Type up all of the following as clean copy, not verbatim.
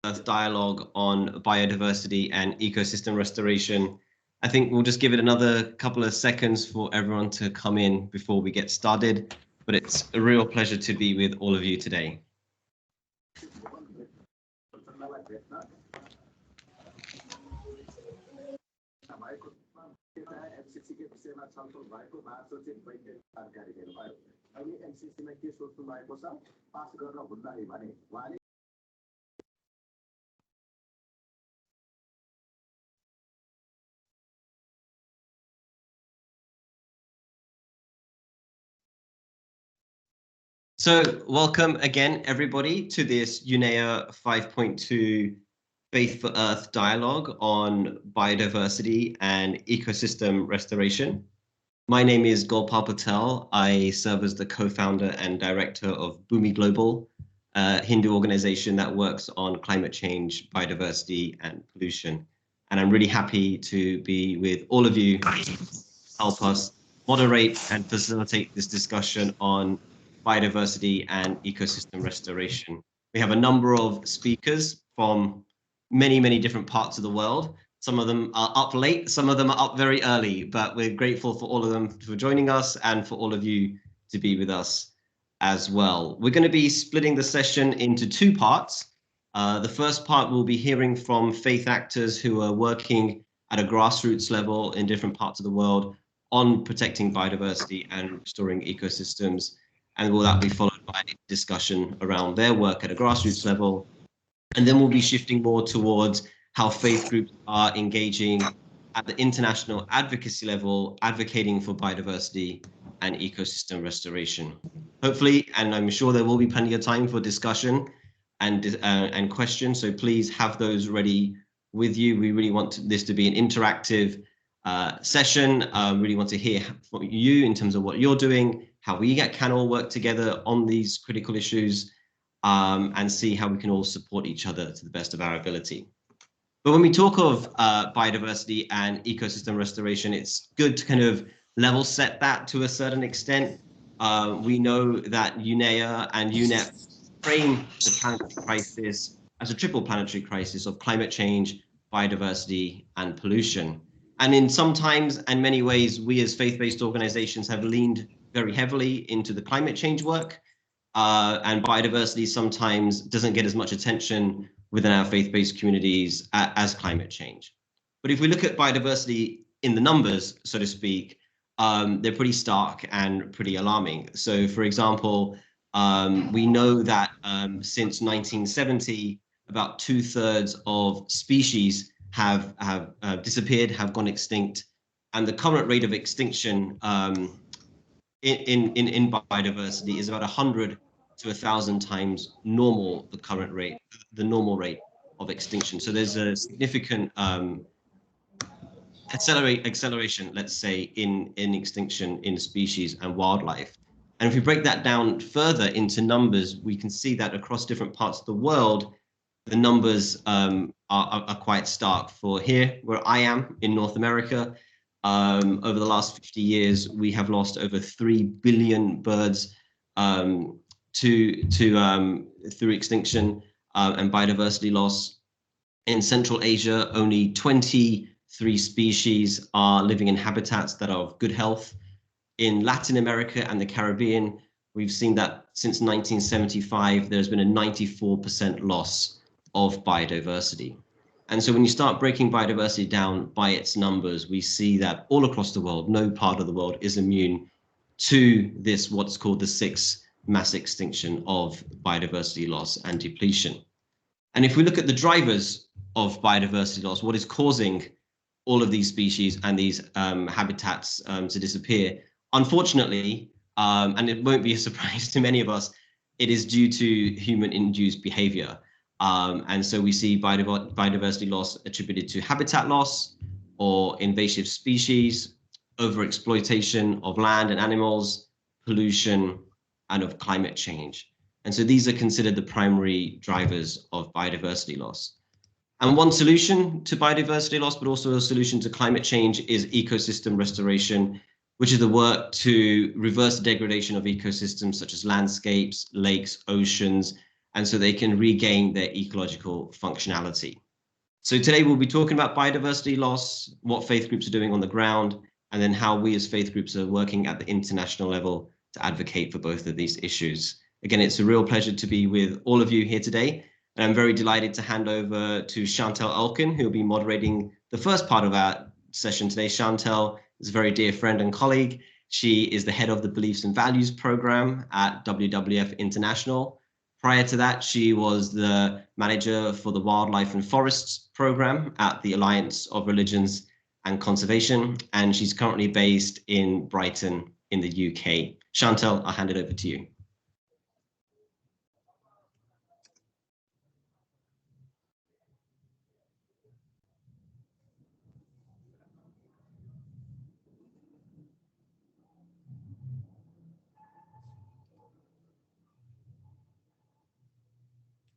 Earth dialogue on biodiversity and ecosystem restoration. I think we'll just give it another couple of seconds for everyone to come in before we get started, but it's a real pleasure to be with all of you today. So welcome again, everybody, to this UNEP 5.2 Faith for Earth dialogue on biodiversity and ecosystem restoration. My name is Gopal Patel. I serve as the co-founder and director of Bhumi Global, a Hindu organization that works on climate change, biodiversity, and pollution. And I'm really happy to be with all of you to help us moderate and facilitate this discussion on biodiversity and ecosystem restoration. We have a number of speakers from many different parts of the world. Some of them are up late, some of them are up very early, but we're grateful for all of them for joining us and for all of you to be with us as well. We're going to be splitting the session into two parts. The first part, we'll be hearing from faith actors who are working at a grassroots level in different parts of the world on protecting biodiversity and restoring ecosystems. And will that be followed by discussion around their work at a grassroots level? And then we'll be shifting more towards how faith groups are engaging at the international advocacy level, advocating for biodiversity and ecosystem restoration. Hopefully, and I'm sure there will be plenty of time for discussion and questions, so please have those ready with you. We really want this to be an interactive session. Really want to hear from you in terms of what you're doing, how we can all work together on these critical issues, and see how we can all support each other to the best of our ability. But when we talk of biodiversity and ecosystem restoration, it's good to kind of level set that to a certain extent. We know that UNEA and UNEP frame the planetary crisis as a triple planetary crisis of climate change, biodiversity, and pollution. And in sometimes and many ways, we as faith-based organizations have leaned very heavily into the climate change work, and biodiversity sometimes doesn't get as much attention within our faith-based communities as climate change. But if we look at biodiversity in the numbers, so to speak, they're pretty stark and pretty alarming. So for example, we know that since 1970, about 2/3 of species have disappeared, have gone extinct, and the current rate of extinction in biodiversity is about 100 to 1,000 times normal, the normal rate of extinction. So there's a significant acceleration, let's say, in extinction in species and wildlife. And if we break that down further into numbers, we can see that across different parts of the world, the numbers are quite stark. For here, where I am in North America, over the last 50 years, we have lost over 3 billion birds through extinction and biodiversity loss. In Central Asia, only 23 species are living in habitats that are of good health. In Latin America and the Caribbean, we've seen that since 1975, there's been a 94% loss of biodiversity. And so when you start breaking biodiversity down by its numbers, we see that all across the world, no part of the world is immune to this, what's called the sixth mass extinction of biodiversity loss and depletion. And if we look at the drivers of biodiversity loss, what is causing all of these species and these habitats to disappear, unfortunately, and it won't be a surprise to many of us, it is due to human-induced behavior. And so we see biodiversity loss attributed to habitat loss or invasive species, overexploitation of land and animals, pollution, and of climate change. And so these are considered the primary drivers of biodiversity loss. And one solution to biodiversity loss, but also a solution to climate change, is ecosystem restoration, which is the work to reverse the degradation of ecosystems such as landscapes, lakes, oceans, and so they can regain their ecological functionality. So today we'll be talking about biodiversity loss, what faith groups are doing on the ground, and then how we as faith groups are working at the international level to advocate for both of these issues. Again, it's a real pleasure to be with all of you here today. And I'm very delighted to hand over to Chantal Alkin, who will be moderating the first part of our session today. Chantal is a very dear friend and colleague. She is the head of the Beliefs and Values program at WWF International. Prior to that, she was the manager for the Wildlife and Forests program at the Alliance of Religions and Conservation, and she's currently based in Brighton in the UK. Chantal, I'll hand it over to you.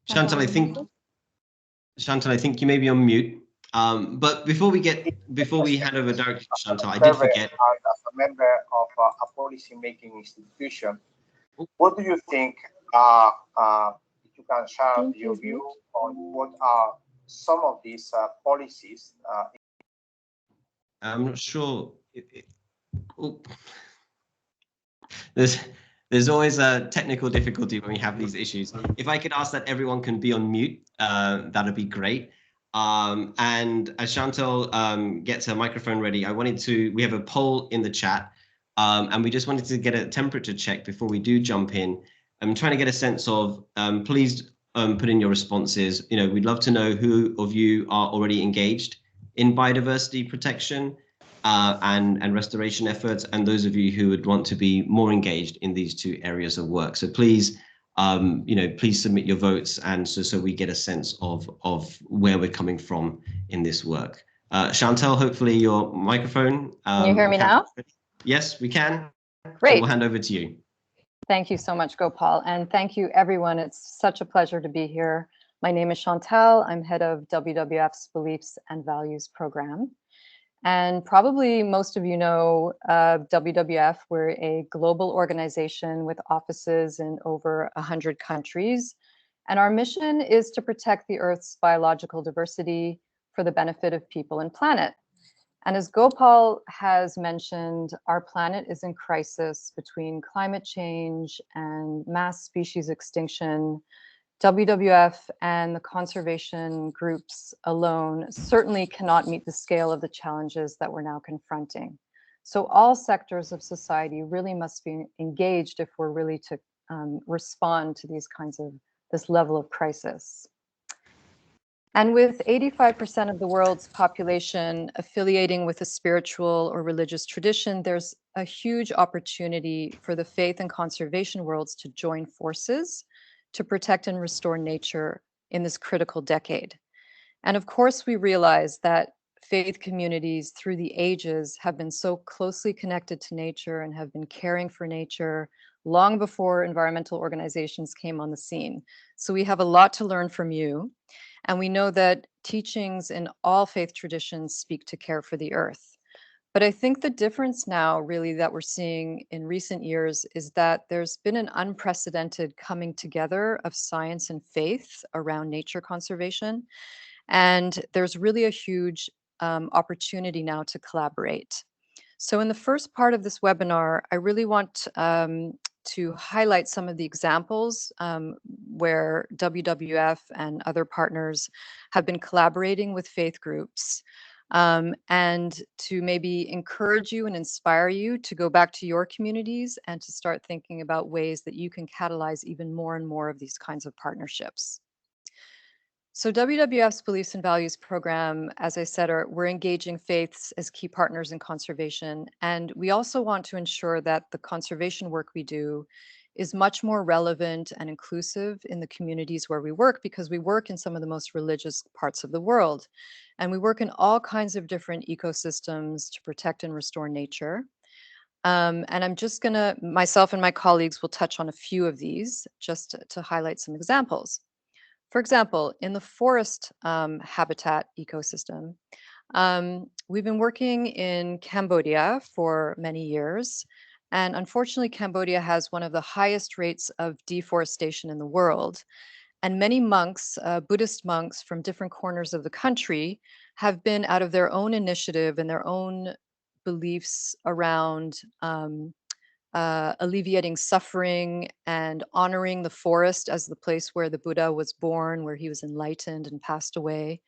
Chantal, I think you may be on mute. But before we hand over directly to Chantal, I did forget. As a member of a policy-making institution, what do you think? If you can share your view on what are some of these policies? I'm not sure. There's always a technical difficulty when we have these issues. If I could ask that everyone can be on mute, that'd be great. And as Chantal gets her microphone ready, we have a poll in the chat, and we just wanted to get a temperature check before we do jump in. I'm trying to get a sense of, please put in your responses. We'd love to know who of you are already engaged in biodiversity protection and restoration efforts, and those of you who would want to be more engaged in these two areas of work. So please, please submit your votes, and so we get a sense of where we're coming from in this work. Chantal, hopefully your microphone. Can you hear me now? Yes, we can. Great. So we'll hand over to you. Thank you so much, Gopal, and thank you, everyone. It's such a pleasure to be here. My name is Chantal. I'm head of WWF's Beliefs and Values program. And probably most of you know WWF. We're a global organization with offices in over 100 countries. And our mission is to protect the Earth's biological diversity for the benefit of people and planet. And as Gopal has mentioned, our planet is in crisis between climate change and mass species extinction. WWF and the conservation groups alone certainly cannot meet the scale of the challenges that we're now confronting. So all sectors of society really must be engaged if we're really to respond to this level of crisis. And with 85% of the world's population affiliating with a spiritual or religious tradition, there's a huge opportunity for the faith and conservation worlds to join forces to protect and restore nature in this critical decade. And of course, we realize that faith communities through the ages have been so closely connected to nature and have been caring for nature long before environmental organizations came on the scene. So we have a lot to learn from you. And we know that teachings in all faith traditions speak to care for the earth. But I think the difference now really that we're seeing in recent years is that there's been an unprecedented coming together of science and faith around nature conservation. And there's really a huge opportunity now to collaborate. So in the first part of this webinar, I really want to highlight some of the examples where WWF and other partners have been collaborating with faith groups. And to maybe encourage you and inspire you to go back to your communities and to start thinking about ways that you can catalyze even more and more of these kinds of partnerships. So WWF's Beliefs and Values program, as I said, we're engaging faiths as key partners in conservation. And we also want to ensure that the conservation work we do is much more relevant and inclusive in the communities where we work, because we work in some of the most religious parts of the world. And we work in all kinds of different ecosystems to protect and restore nature. And I'm just gonna, myself and my colleagues will touch on a few of these just to highlight some examples. For example, in the forest habitat ecosystem, we've been working in Cambodia for many years. And unfortunately, Cambodia has one of the highest rates of deforestation in the world. And many monks, Buddhist monks from different corners of the country, have been out of their own initiative and their own beliefs around alleviating suffering and honoring the forest as the place where the Buddha was born, where he was enlightened and passed away.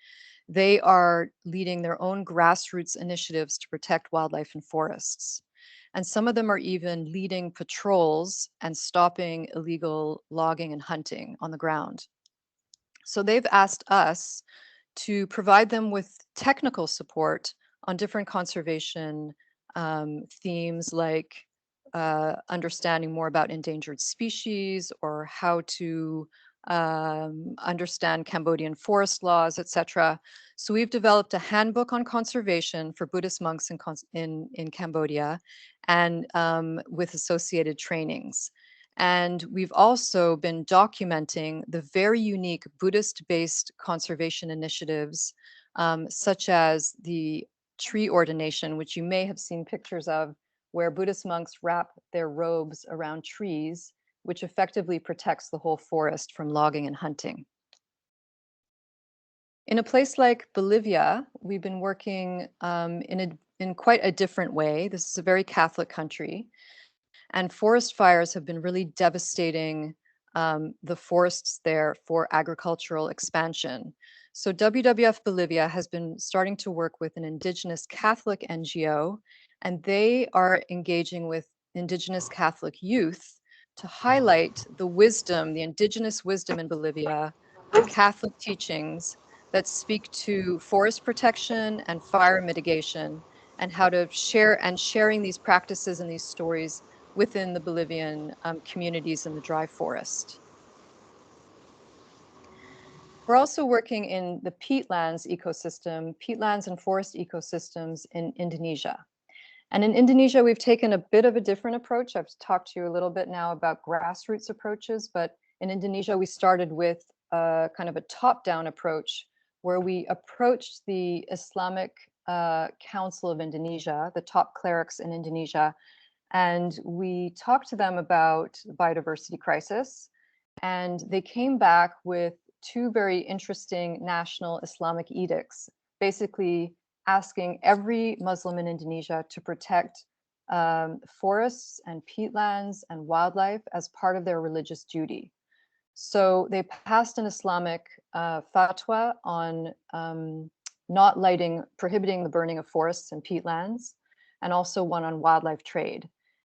They are leading their own grassroots initiatives to protect wildlife and forests. And some of them are even leading patrols and stopping illegal logging and hunting on the ground. So they've asked us to provide them with technical support on different conservation themes, like understanding more about endangered species, or how to understand Cambodian forest laws, etc. So we've developed a handbook on conservation for Buddhist monks in Cambodia, and with associated trainings. And we've also been documenting the very unique Buddhist-based conservation initiatives, such as the tree ordination, which you may have seen pictures of, where Buddhist monks wrap their robes around trees, which effectively protects the whole forest from logging and hunting. In a place like Bolivia, we've been working in quite a different way. This is a very Catholic country, and forest fires have been really devastating the forests there for agricultural expansion. So WWF Bolivia has been starting to work with an indigenous Catholic NGO, and they are engaging with indigenous Catholic youth to highlight the wisdom, the indigenous wisdom in Bolivia, the Catholic teachings that speak to forest protection and fire mitigation, and how to sharing these practices and these stories within the Bolivian communities in the dry forest. We're also working in the peatlands ecosystem, peatlands and forest ecosystems in Indonesia. And in Indonesia, we've taken a bit of a different approach. I've talked to you a little bit now about grassroots approaches, but in Indonesia, we started with a kind of a top-down approach where we approached the Islamic Council of Indonesia, the top clerics in Indonesia, and we talked to them about the biodiversity crisis. And they came back with two very interesting national Islamic edicts, basically asking every Muslim in Indonesia to protect forests and peatlands and wildlife as part of their religious duty. So they passed an Islamic fatwa on prohibiting the burning of forests and peatlands, and also one on wildlife trade.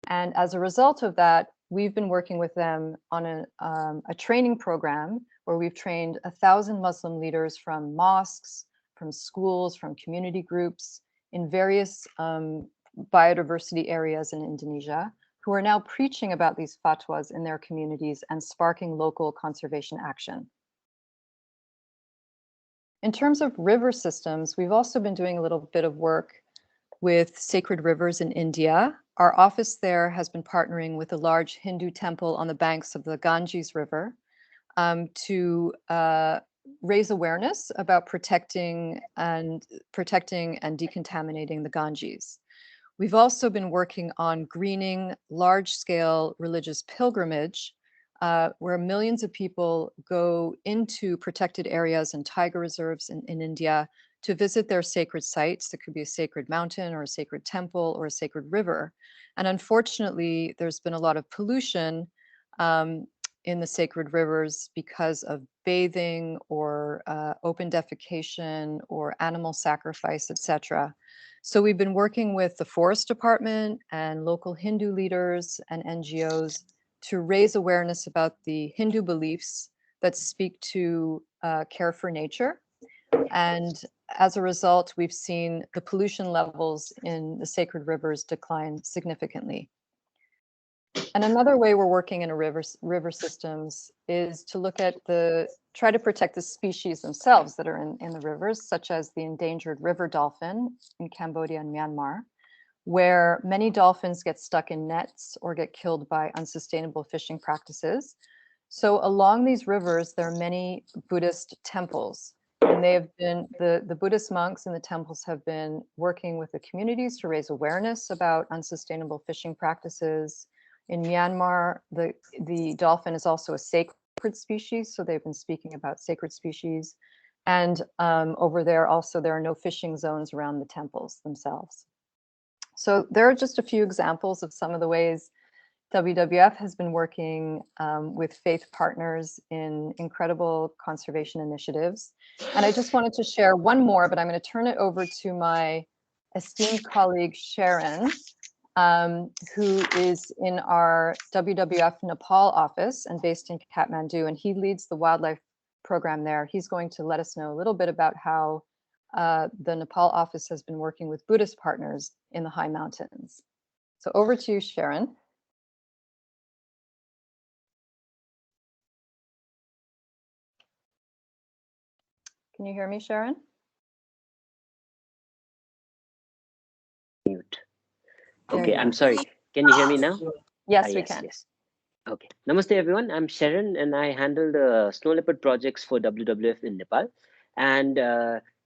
And as a result of that, we've been working with them on a training program where we've trained 1,000 Muslim leaders from mosques, from schools, from community groups in various biodiversity areas in Indonesia, who are now preaching about these fatwas in their communities and sparking local conservation action. In terms of river systems, we've also been doing a little bit of work with sacred rivers in India. Our office there has been partnering with a large Hindu temple on the banks of the Ganges River to raise awareness about protecting and decontaminating the Ganges. We've also been working on greening large-scale religious pilgrimage, where millions of people go into protected areas and tiger reserves in India to visit their sacred sites. It could be a sacred mountain or a sacred temple or a sacred river. And unfortunately, there's been a lot of pollution in the sacred rivers because of bathing or open defecation or animal sacrifice, etc. So we've been working with the forest department and local Hindu leaders and NGOs to raise awareness about the Hindu beliefs that speak to care for nature. And as a result, we've seen the pollution levels in the sacred rivers decline significantly. And another way we're working in river systems is to look at try to protect the species themselves that are in the rivers, such as the endangered river dolphin in Cambodia and Myanmar, where many dolphins get stuck in nets or get killed by unsustainable fishing practices. So along these rivers, there are many Buddhist temples, and they have been, the Buddhist monks in the temples have been working with the communities to raise awareness about unsustainable fishing practices. In Myanmar, the dolphin is also a sacred sacred species. So they've been speaking about sacred species. And over there also, there are no fishing zones around the temples themselves. So there are just a few examples of some of the ways WWF has been working with faith partners in incredible conservation initiatives. And I just wanted to share one more, but I'm going to turn it over to my esteemed colleague, Sharon, who is in our WWF Nepal office and based in Kathmandu, and he leads the wildlife program there. He's going to let us know a little bit about how the Nepal office has been working with Buddhist partners in the high mountains. So over to you, Sharon. Can you hear me, Sharon? Mute. Okay, I'm sorry. Can you hear me now? Yes, we can. Yes. Okay. Namaste, everyone. I'm Sharon, and I handle the snow leopard projects for WWF in Nepal. And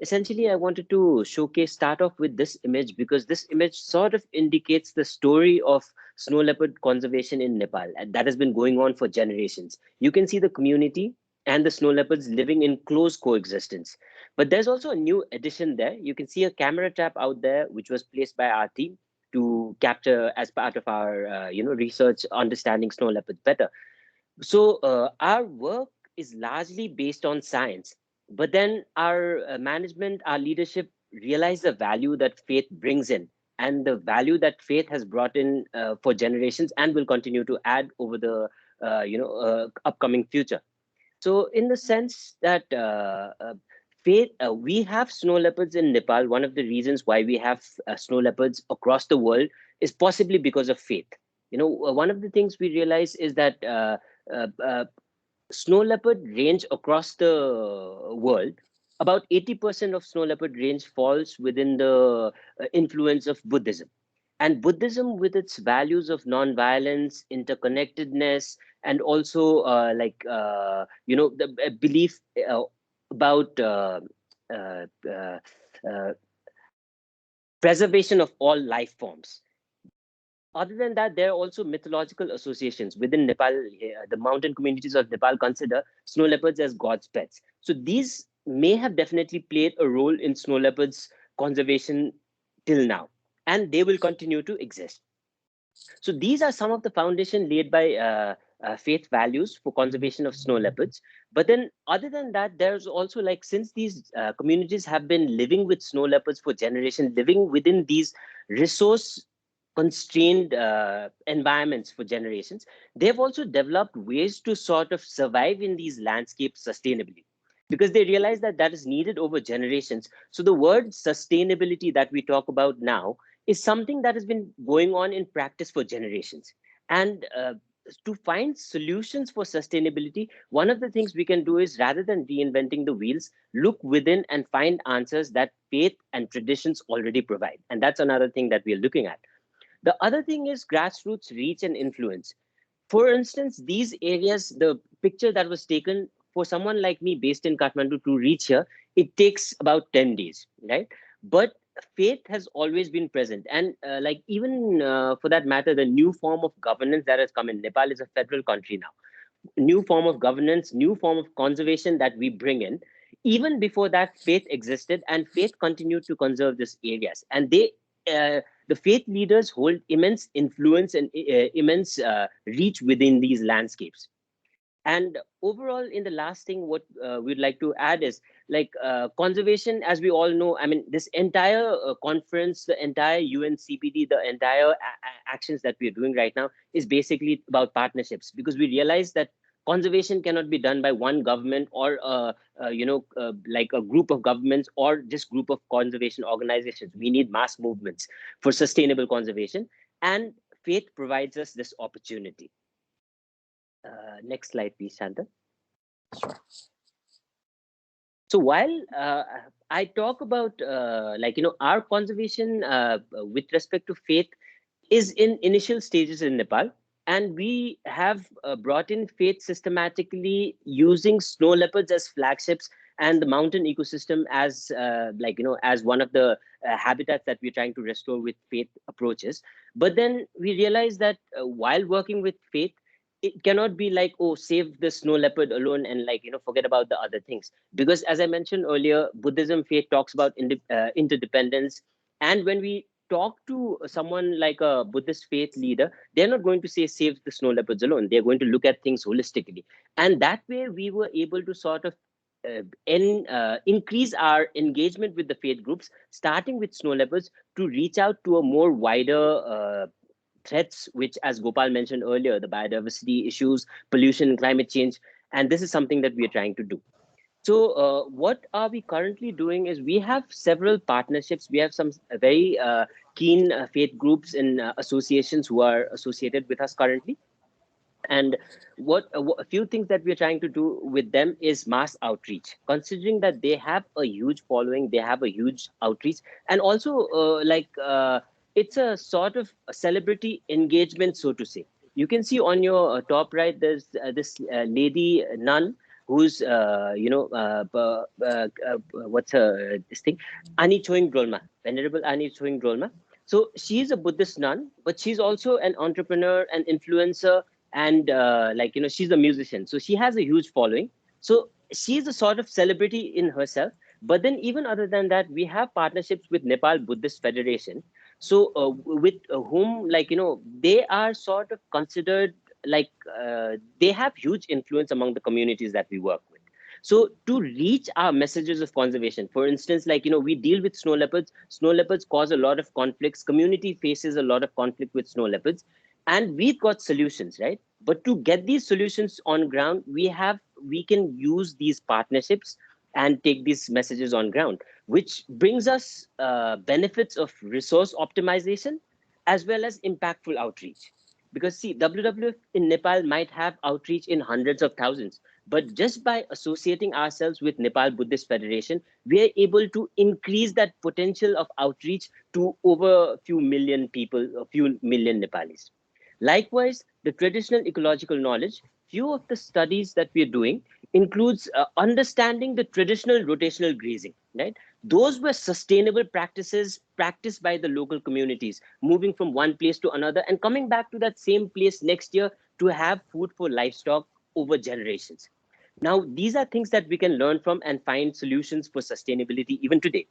essentially, I wanted to start off with this image because this image sort of indicates the story of snow leopard conservation in Nepal, and that has been going on for generations. You can see the community and the snow leopards living in close coexistence. But there's also a new addition there. You can see a camera trap out there, which was placed by our team to capture as part of our research understanding snow leopards better. So our work is largely based on science, but then our management, our leadership realize the value that faith brings in and the value that faith has brought in for generations and will continue to add over the upcoming future. So in the sense that faith, we have snow leopards in Nepal. One of the reasons why we have snow leopards across the world is possibly because of faith. One of the things we realize is that snow leopard range across the world. About 80% of snow leopard range falls within the influence of Buddhism. And Buddhism, with its values of non-violence, interconnectedness, and also the belief about preservation of all life forms. Other than that, there are also mythological associations within Nepal. The mountain communities of Nepal consider snow leopards as God's pets. So these may have definitely played a role in snow leopards conservation till now, and they will continue to exist. So these are some of the foundation laid by faith values for conservation of snow leopards. But then other than that, there's also, like, since these communities have been living with snow leopards for generations, living within these resource constrained environments for generations, they've also developed ways to sort of survive in these landscapes sustainably, because they realize that that is needed over generations. So the word sustainability that we talk about now is something that has been going on in practice for generations. And to find solutions for sustainability, one of the things we can do is, rather than reinventing the wheels, look within and find answers that faith and traditions already provide. And that's another thing that we are looking at. The other thing is grassroots reach and influence. For instance, these areas, the picture that was taken, for someone like me based in Kathmandu to reach here, it takes about 10 days, right? But faith has always been present. And even for that matter, the new form of governance that has come in, Nepal is a federal country now. New form of governance, new form of conservation that we bring in. Even before that, faith existed, and faith continued to conserve these areas. And the faith leaders hold immense influence and immense reach within these landscapes. And overall, in the last thing, what we'd like to add is, conservation, as we all know, I mean, this entire conference, the entire UNCPD, the entire actions that we're doing right now is basically about partnerships, because we realize that conservation cannot be done by one government or like a group of governments or just group of conservation organizations. We need mass movements for sustainable conservation, and faith provides us this opportunity. Next slide, please, Shanta. So while I talk about our conservation with respect to faith is in initial stages in Nepal, and we have brought in faith systematically using snow leopards as flagships and the mountain ecosystem as as one of the habitats that we're trying to restore with faith approaches. But then we realized that while working with faith, it cannot be like, oh, save the snow leopard alone and like, forget about the other things. Because as I mentioned earlier, Buddhism faith talks about interdependence. And when we talk to someone like a Buddhist faith leader, they're not going to say save the snow leopards alone. They're going to look at things holistically. And that way we were able to sort of increase our engagement with the faith groups, starting with snow leopards, to reach out to a more wider threats, which, as Gopal mentioned earlier, the biodiversity issues, pollution, and climate change. And this is something that we are trying to do. So what are we currently doing is we have several partnerships. We have some very keen faith groups and associations who are associated with us currently. And a few things that we're trying to do with them is mass outreach, considering that they have a huge following, they have a huge outreach, and also it's a sort of a celebrity engagement, so to say. You can see on your top right, there's this lady nun who's what's her this thing, Ani Choing Drolma, Venerable Ani Choing Drolma. So she's a Buddhist nun, but she's also an entrepreneur, an influencer, and she's a musician. So she has a huge following. So she's a sort of celebrity in herself. But then even other than that, we have partnerships with Nepal Buddhist Federation. So with whom, they are sort of considered they have huge influence among the communities that we work with. So to reach our messages of conservation, for instance, we deal with snow leopards. Snow leopards cause a lot of conflicts. Community faces a lot of conflict with snow leopards. And we've got solutions, right? But to get these solutions on ground, we can use these partnerships and take these messages on ground, which brings us benefits of resource optimization as well as impactful outreach. Because see, WWF in Nepal might have outreach in hundreds of thousands, but just by associating ourselves with Nepal Buddhist Federation, we are able to increase that potential of outreach to over a few million people, a few million Nepalis. Likewise, the traditional ecological knowledge, few of the studies that we are doing includes understanding the traditional rotational grazing, right? Those were sustainable practices practiced by the local communities, moving from one place to another and coming back to that same place next year to have food for livestock over generations. Now, these are things that we can learn from and find solutions for sustainability even today.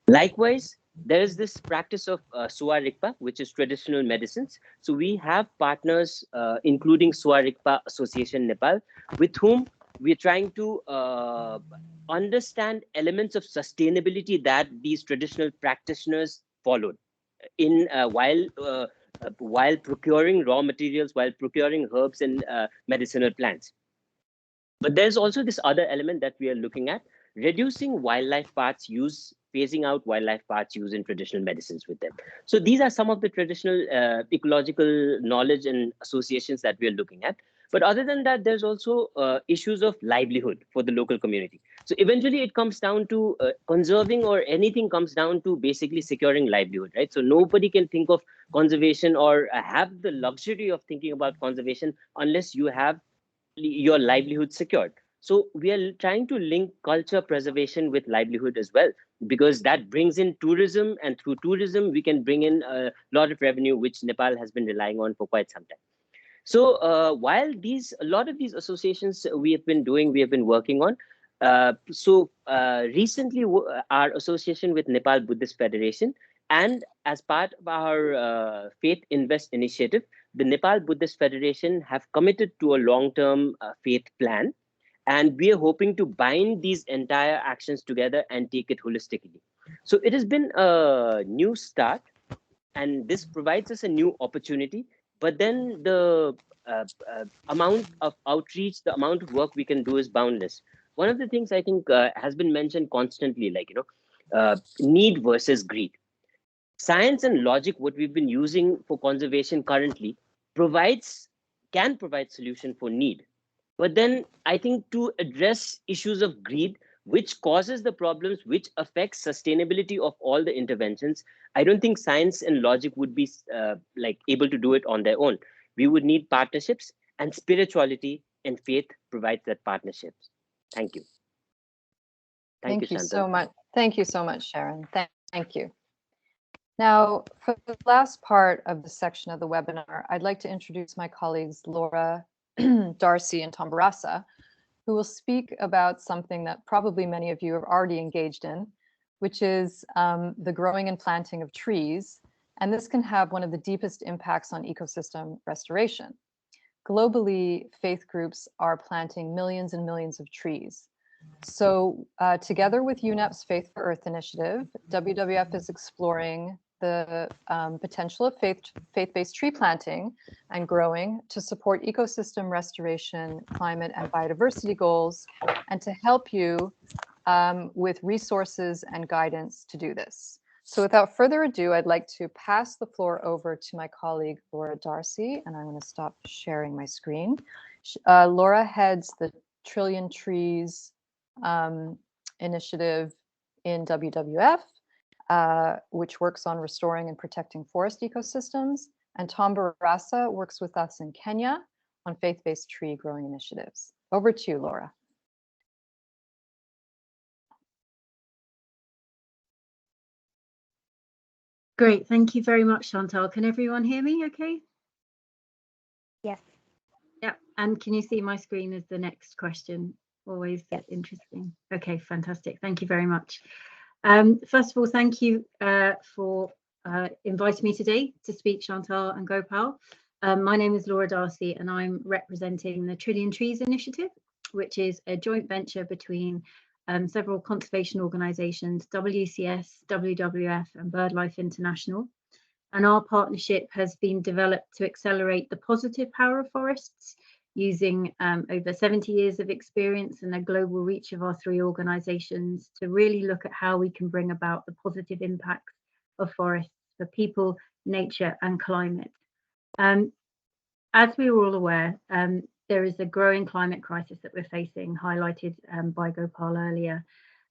Likewise, there is this practice of Suwa Rigpa, which is traditional medicines. So we have partners, including Suwa Rigpa Association Nepal, with whom we're trying to understand elements of sustainability that these traditional practitioners followed in while procuring raw materials, while procuring herbs and medicinal plants. But there's also this other element that we are looking at, reducing wildlife parts use, phasing out wildlife parts use in traditional medicines with them. So these are some of the traditional ecological knowledge and associations that we are looking at. But other than that, there's also issues of livelihood for the local community. So eventually it comes down to conserving, or anything comes down to basically securing livelihood, right? So nobody can think of conservation or have the luxury of thinking about conservation unless you have your livelihood secured. So we are trying to link culture preservation with livelihood as well, because that brings in tourism, and through tourism we can bring in a lot of revenue, which Nepal has been relying on for quite some time. So while a lot of these associations we have been working on, recently our association with Nepal Buddhist Federation, and as part of our Faith Invest initiative, the Nepal Buddhist Federation have committed to a long-term faith plan, and we are hoping to bind these entire actions together and take it holistically. So it has been a new start, and this provides us a new opportunity. But then the amount of outreach, the amount of work we can do is boundless. One of the things I think has been mentioned constantly, need versus greed. Science and logic, what we've been using for conservation currently, can provide solution for need. But then I think to address issues of greed, which causes the problems, which affects sustainability of all the interventions, I don't think science and logic would be able to do it on their own. We would need partnerships, and spirituality and faith provides that partnerships. Thank you. Thank you so much. Thank you so much, Sharon. Thank you. Now, for the last part of the section of the webinar, I'd like to introduce my colleagues Laura Darcy and Tom Barassa, who will speak about something that probably many of you have already engaged in, which is the growing and planting of trees. And this can have one of the deepest impacts on ecosystem restoration. Globally, faith groups are planting millions and millions of trees. So together with UNEP's Faith for Earth initiative, WWF is exploring the potential of faith-based tree planting and growing to support ecosystem restoration, climate and biodiversity goals, and to help you with resources and guidance to do this. So without further ado, I'd like to pass the floor over to my colleague, Laura Darcy, and I'm going to stop sharing my screen. Laura heads the Trillion Trees initiative in WWF, which works on restoring and protecting forest ecosystems. And Tom Barassa works with us in Kenya on faith-based tree growing initiatives. Over to you, Laura. Great, thank you very much, Chantal. Can everyone hear me okay? Yes. Yeah, and can you see my screen as the next question? Always interesting. Okay, fantastic. Thank you very much. First of all, thank you for inviting me today to speak, Chantal and Gopal. My name is Laura Darcy and I'm representing the Trillion Trees initiative, which is a joint venture between several conservation organisations, WCS, WWF and BirdLife International. And our partnership has been developed to accelerate the positive power of forests using over 70 years of experience and a global reach of our three organisations to really look at how we can bring about the positive impacts of forests for people, nature and climate. As we are all aware, there is a growing climate crisis that we're facing, highlighted by Gopal earlier.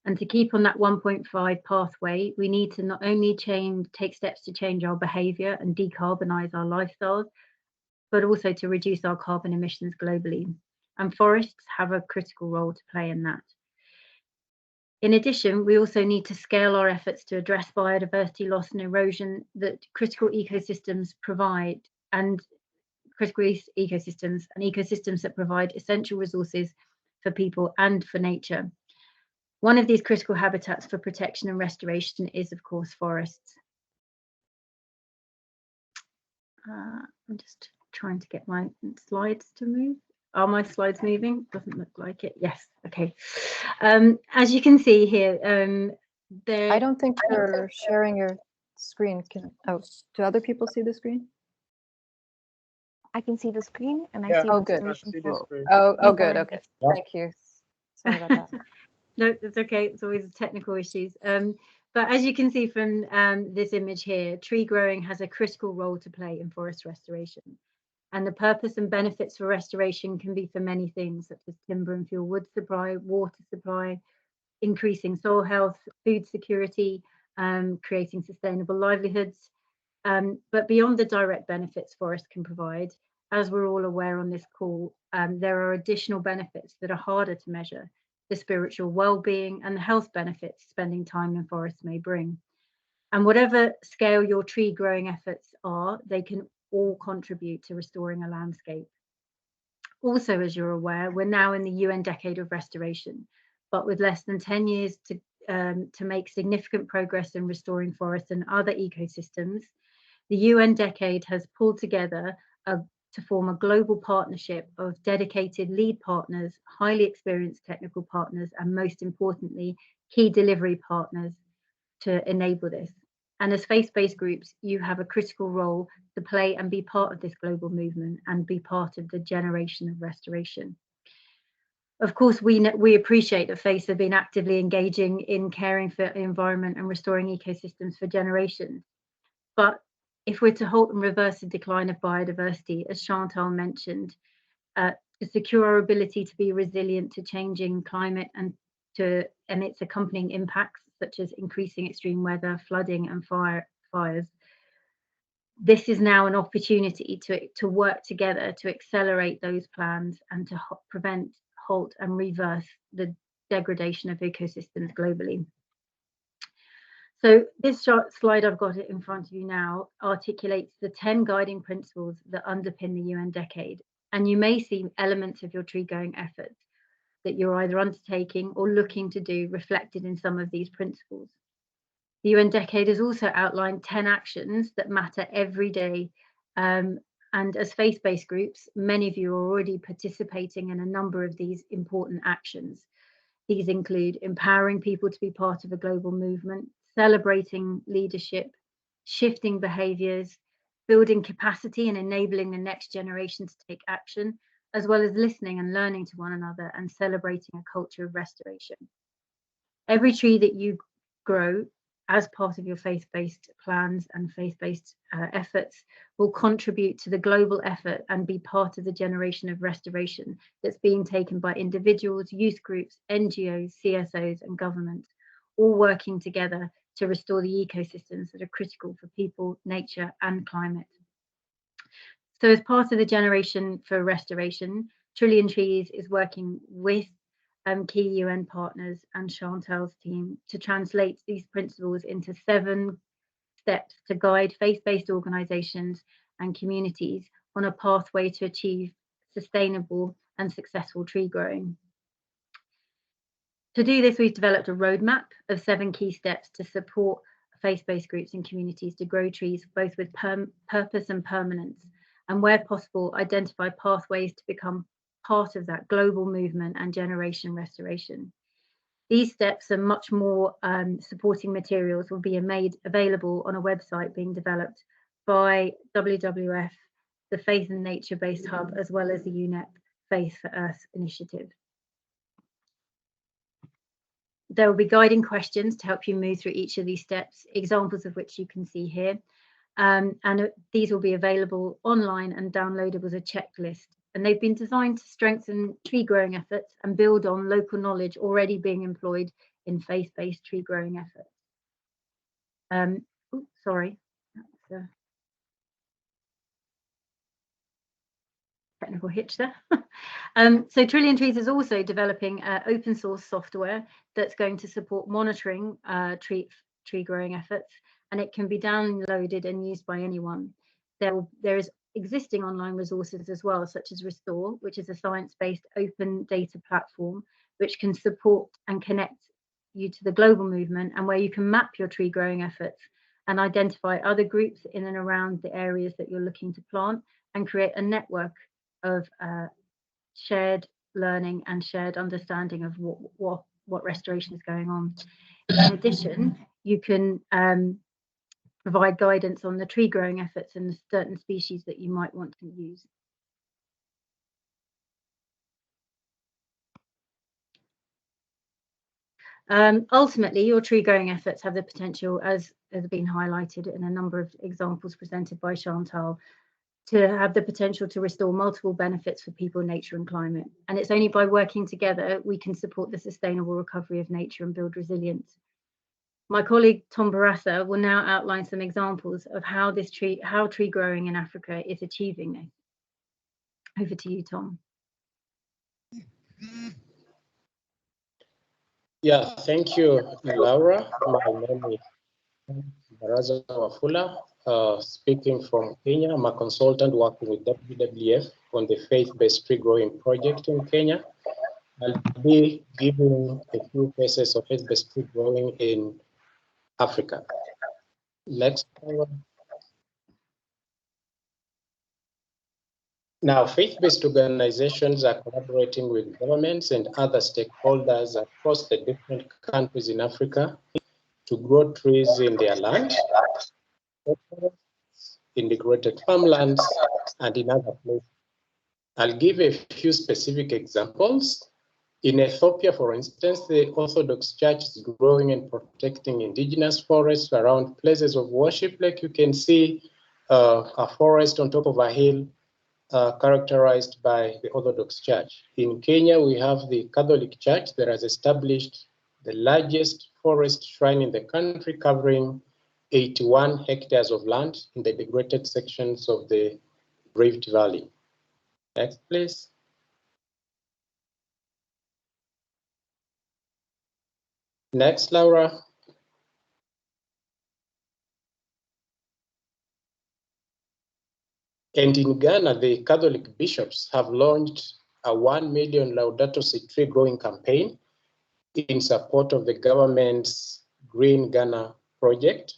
And to keep on that 1.5 pathway, we need to not only take steps to change our behaviour and decarbonise our lifestyles, but also to reduce our carbon emissions globally. And forests have a critical role to play in that. In addition, we also need to scale our efforts to address biodiversity loss and erosion that critical ecosystems provide, and critical ecosystems and ecosystems that provide essential resources for people and for nature. One of these critical habitats for protection and restoration is, of course, forests. I'm just trying to get my slides to move. Are my slides moving? Doesn't look like it. Yes. Okay. As you can see here, I don't think you're sharing your screen. Do other people see the screen? I can see the screen and I see the good. Good. Okay. Yeah. Thank you. Sorry about that. No, it's okay. It's always technical issues. But as you can see from this image here, tree growing has a critical role to play in forest restoration. And the purpose and benefits for restoration can be for many things, such as timber and fuel wood supply, water supply, increasing soil health, food security, creating sustainable livelihoods. But beyond the direct benefits forests can provide, as we're all aware on this call, there are additional benefits that are harder to measure, the spiritual well-being and the health benefits spending time in forests may bring. And whatever scale your tree growing efforts are, they can all contribute to restoring a landscape. Also, as you're aware, we're now in the UN Decade of Restoration, but with less than 10 years to make significant progress in restoring forests and other ecosystems, the UN Decade has pulled together to form a global partnership of dedicated lead partners, highly experienced technical partners, and most importantly, key delivery partners to enable this. And as faith-based groups, you have a critical role to play and be part of this global movement and be part of the generation of restoration. Of course, we appreciate that faiths have been actively engaging in caring for the environment and restoring ecosystems for generations. But if we're to halt and reverse the decline of biodiversity, as Chantal mentioned, to secure our ability to be resilient to changing climate and its accompanying impacts, such as increasing extreme weather, flooding and fires, this is now an opportunity to work together to accelerate those plans and to prevent, halt and reverse the degradation of ecosystems globally. So this slide I've got it in front of you now articulates the 10 guiding principles that underpin the UN Decade And you may see elements of your tree growing efforts that you're either undertaking or looking to do reflected in some of these principles. The UN Decade has also outlined 10 actions that matter every day. And as faith-based groups, many of you are already participating in a number of these important actions. These include empowering people to be part of a global movement, celebrating leadership, shifting behaviours, building capacity and enabling the next generation to take action, as well as listening and learning to one another and celebrating a culture of restoration. Every tree that you grow as part of your faith-based plans and faith-based efforts will contribute to the global effort and be part of the generation of restoration that's being taken by individuals, youth groups, NGOs, CSOs and governments, all working together to restore the ecosystems that are critical for people, nature and climate. So as part of the Generation for Restoration, Trillion Trees is working with key UN partners and Chantal's team to translate these principles into 7 steps to guide faith-based organisations and communities on a pathway to achieve sustainable and successful tree growing. To do this, we've developed a roadmap of 7 key steps to support faith-based groups and communities to grow trees both with purpose and permanence, and where possible, identify pathways to become part of that global movement and generation restoration. These steps and much more supporting materials will be made available on a website being developed by WWF, the Faith and Nature-based Hub, as well as the UNEP Faith for Earth initiative. There will be guiding questions to help you move through each of these steps, examples of which you can see here. And these will be available online and downloadable as a checklist. And they've been designed to strengthen tree growing efforts and build on local knowledge already being employed in faith-based tree growing efforts. Sorry, that's a technical hitch there. So Trillion Trees is also developing open source software that's going to support monitoring tree growing efforts, and it can be downloaded and used by anyone. There is existing online resources as well, such as Restore, which is a science-based open data platform which can support and connect you to the global movement, and where you can map your tree growing efforts and identify other groups in and around the areas that you're looking to plant, and create a network of shared learning and shared understanding of what restoration is going on. In addition, you can provide guidance on the tree growing efforts and certain species that you might want to use. Ultimately, your tree growing efforts have the potential, as has been highlighted in a number of examples presented by Chantal, to have the potential to restore multiple benefits for people, nature and climate. And it's only by working together we can support the sustainable recovery of nature and build resilience. My colleague Tom Barassa will now outline some examples of how tree growing in Africa is achieving this. Over to you, Tom. Yeah, thank you, Laura. My name is Barassa Wafula, speaking from Kenya. I'm a consultant working with WWF on the faith-based tree growing project in Kenya. I'll be giving a few cases of faith-based tree growing in Africa. Next. Now, faith-based organizations are collaborating with governments and other stakeholders across the different countries in Africa to grow trees in their land, integrated farmlands, and in other places. I'll give a few specific examples. In Ethiopia, for instance, the Orthodox Church is growing and protecting indigenous forests around places of worship. Like you can see a forest on top of a hill characterized by the Orthodox Church. In Kenya, we have the Catholic Church that has established the largest forest shrine in the country, covering 81 hectares of land in the degraded sections of the Rift Valley. Next, please. Next, Laura. And in Ghana, the Catholic bishops have launched a 1 million Laudato Si tree growing campaign in support of the government's Green Ghana project,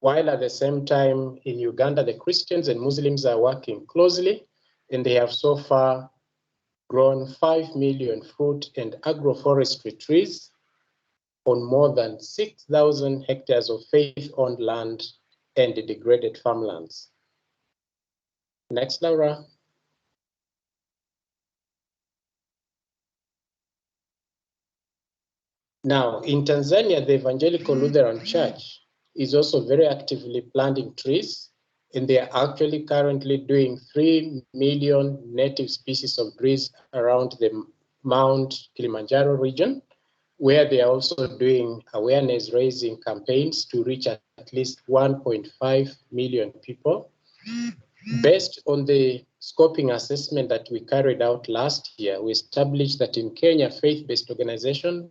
while at the same time in Uganda, the Christians and Muslims are working closely, and they have so far grown 5 million fruit and agroforestry trees on more than 6,000 hectares of faith-owned land and degraded farmlands. Next, Laura. Now, in Tanzania, the Evangelical Lutheran Church is also very actively planting trees, and they are actually currently doing 3 million native species of trees around the Mount Kilimanjaro region, where they are also doing awareness raising campaigns to reach at least 1.5 million people. Based on the scoping assessment that we carried out last year, we established that in Kenya, faith-based organizations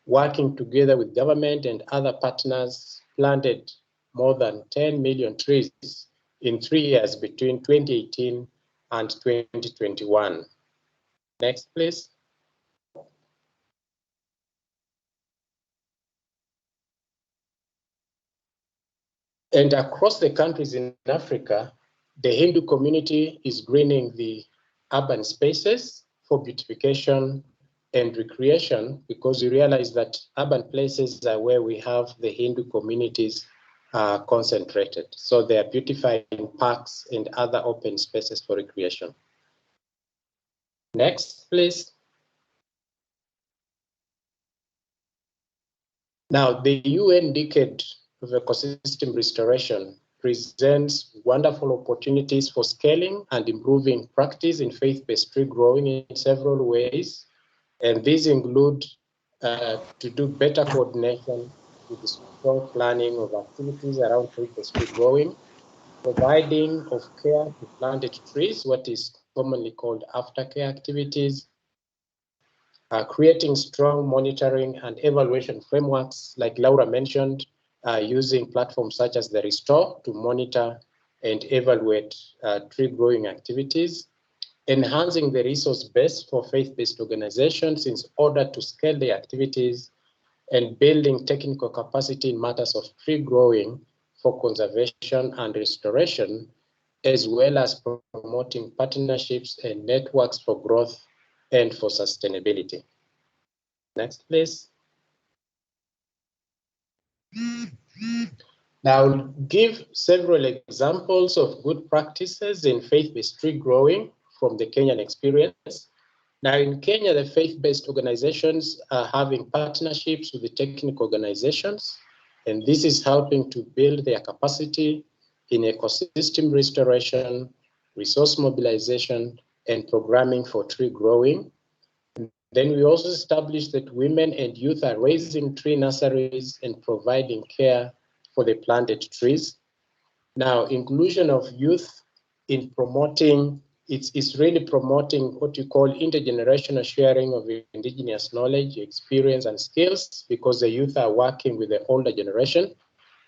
working together with government and other partners planted more than 10 million trees in 3 years between 2018 and 2021. Next, please. And across the countries in Africa, the Hindu community is greening the urban spaces for beautification and recreation, because we realize that urban places are where we have the Hindu communities concentrated. So they are beautifying parks and other open spaces for recreation. Next, please. Now, the UN Decade of Ecosystem Restoration presents wonderful opportunities for scaling and improving practice in faith-based tree growing in several ways. And these include to do better coordination with the strong planning of activities around faith-based tree growing, providing of care to planted trees, what is commonly called aftercare activities, creating strong monitoring and evaluation frameworks, like Laura mentioned, using platforms such as the Restore to monitor and evaluate tree growing activities, enhancing the resource base for faith-based organizations in order to scale their activities, and building technical capacity in matters of tree growing for conservation and restoration, as well as promoting partnerships and networks for growth and for sustainability. Next, please. Now, I'll give several examples of good practices in faith-based tree growing from the Kenyan experience. Now, in Kenya, the faith-based organizations are having partnerships with the technical organizations, and this is helping to build their capacity in ecosystem restoration, resource mobilization, and programming for tree growing. Then we also established that women and youth are raising tree nurseries and providing care for the planted trees. Now, inclusion of youth in promoting, it's really promoting what you call intergenerational sharing of indigenous knowledge, experience, and skills, because the youth are working with the older generation,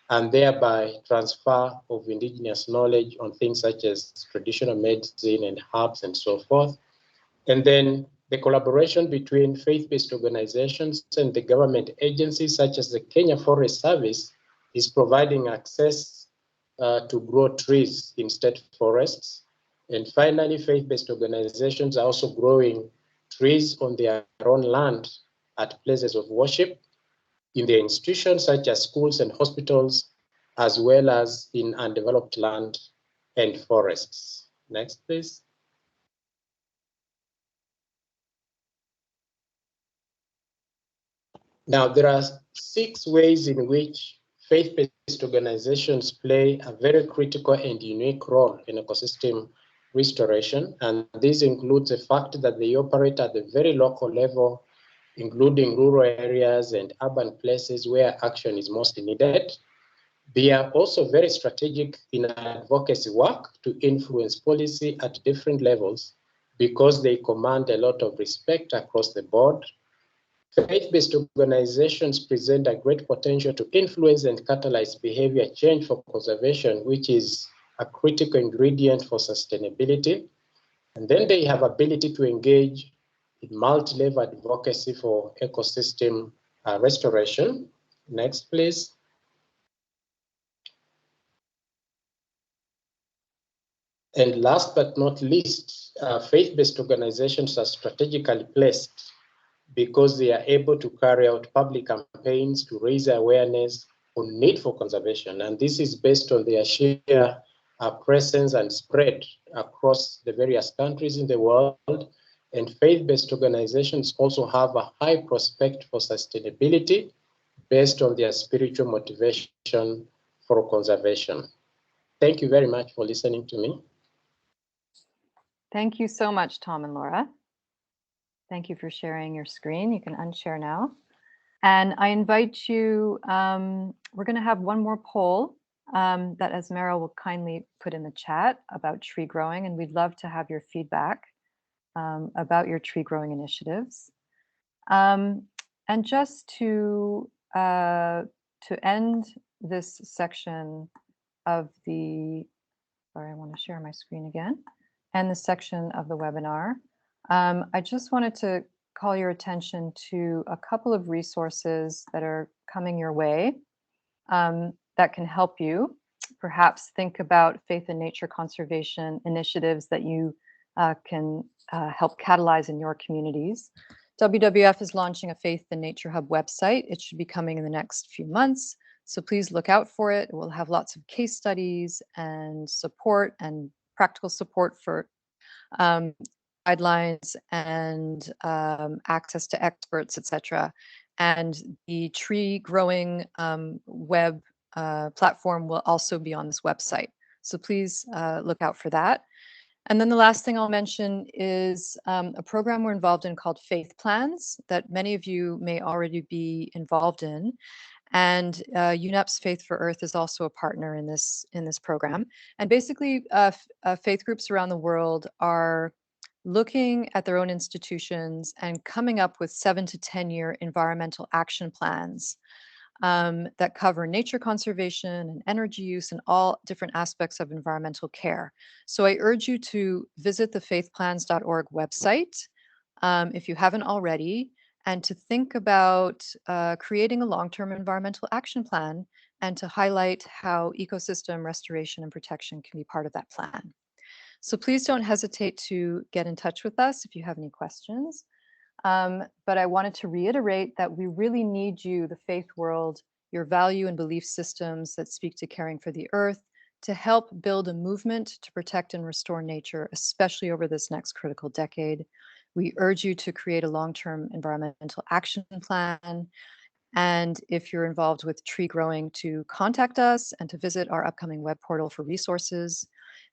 and thereby transfer of indigenous knowledge on things such as traditional medicine and herbs and so forth. And then the collaboration between faith-based organizations and the government agencies, such as the Kenya Forest Service, is providing access to grow trees in state forests. And finally, faith-based organizations are also growing trees on their own land at places of worship, in their institutions such as schools and hospitals, as well as in undeveloped land and forests. Next, please. Now, there are 6 ways in which faith-based organizations play a very critical and unique role in ecosystem restoration. And this includes the fact that they operate at the very local level, including rural areas and urban places where action is most needed. They are also very strategic in advocacy work to influence policy at different levels, because they command a lot of respect across the board. Faith-based organizations present a great potential to influence and catalyze behavior change for conservation, which is a critical ingredient for sustainability. And then they have ability to engage in multi-level advocacy for ecosystem restoration. Next, please. And last but not least, faith-based organizations are strategically placed because they are able to carry out public campaigns to raise awareness on need for conservation. And this is based on their sheer presence and spread across the various countries in the world. And faith-based organizations also have a high prospect for sustainability based on their spiritual motivation for conservation. Thank you very much for listening to me. Thank you so much, Tom and Laura. Thank you for sharing your screen. You can unshare now. And I invite you, we're going to have one more poll that Esmeralda will kindly put in the chat about tree growing, and we'd love to have your feedback about your tree growing initiatives. And just to end this section of the, sorry, I want to share my screen again, and the section of the webinar, I just wanted to call your attention to a couple of resources that are coming your way that can help you perhaps think about faith and nature conservation initiatives that you can help catalyze in your communities. WWF is launching a Faith and Nature Hub website. It should be coming in the next few months, so please look out for it. We'll have lots of case studies and support and practical support for guidelines and access to experts, etc. And the tree growing web platform will also be on this website. So please look out for that. And then the last thing I'll mention is a program we're involved in called Faith Plans that many of you may already be involved in. And UNEP's Faith for Earth is also a partner in this program. And basically, faith groups around the world are looking at their own institutions and coming up with 7 to 10 year environmental action plans that cover nature conservation and energy use and all different aspects of environmental care. So I urge you to visit the faithplans.org website if you haven't already, and to think about creating a long-term environmental action plan and to highlight how ecosystem restoration and protection can be part of that plan. So please don't hesitate to get in touch with us if you have any questions. But I wanted to reiterate that we really need you, the faith world, your value and belief systems that speak to caring for the earth, to help build a movement to protect and restore nature, especially over this next critical decade. We urge you to create a long-term environmental action plan. And if you're involved with tree growing, to contact us and to visit our upcoming web portal for resources.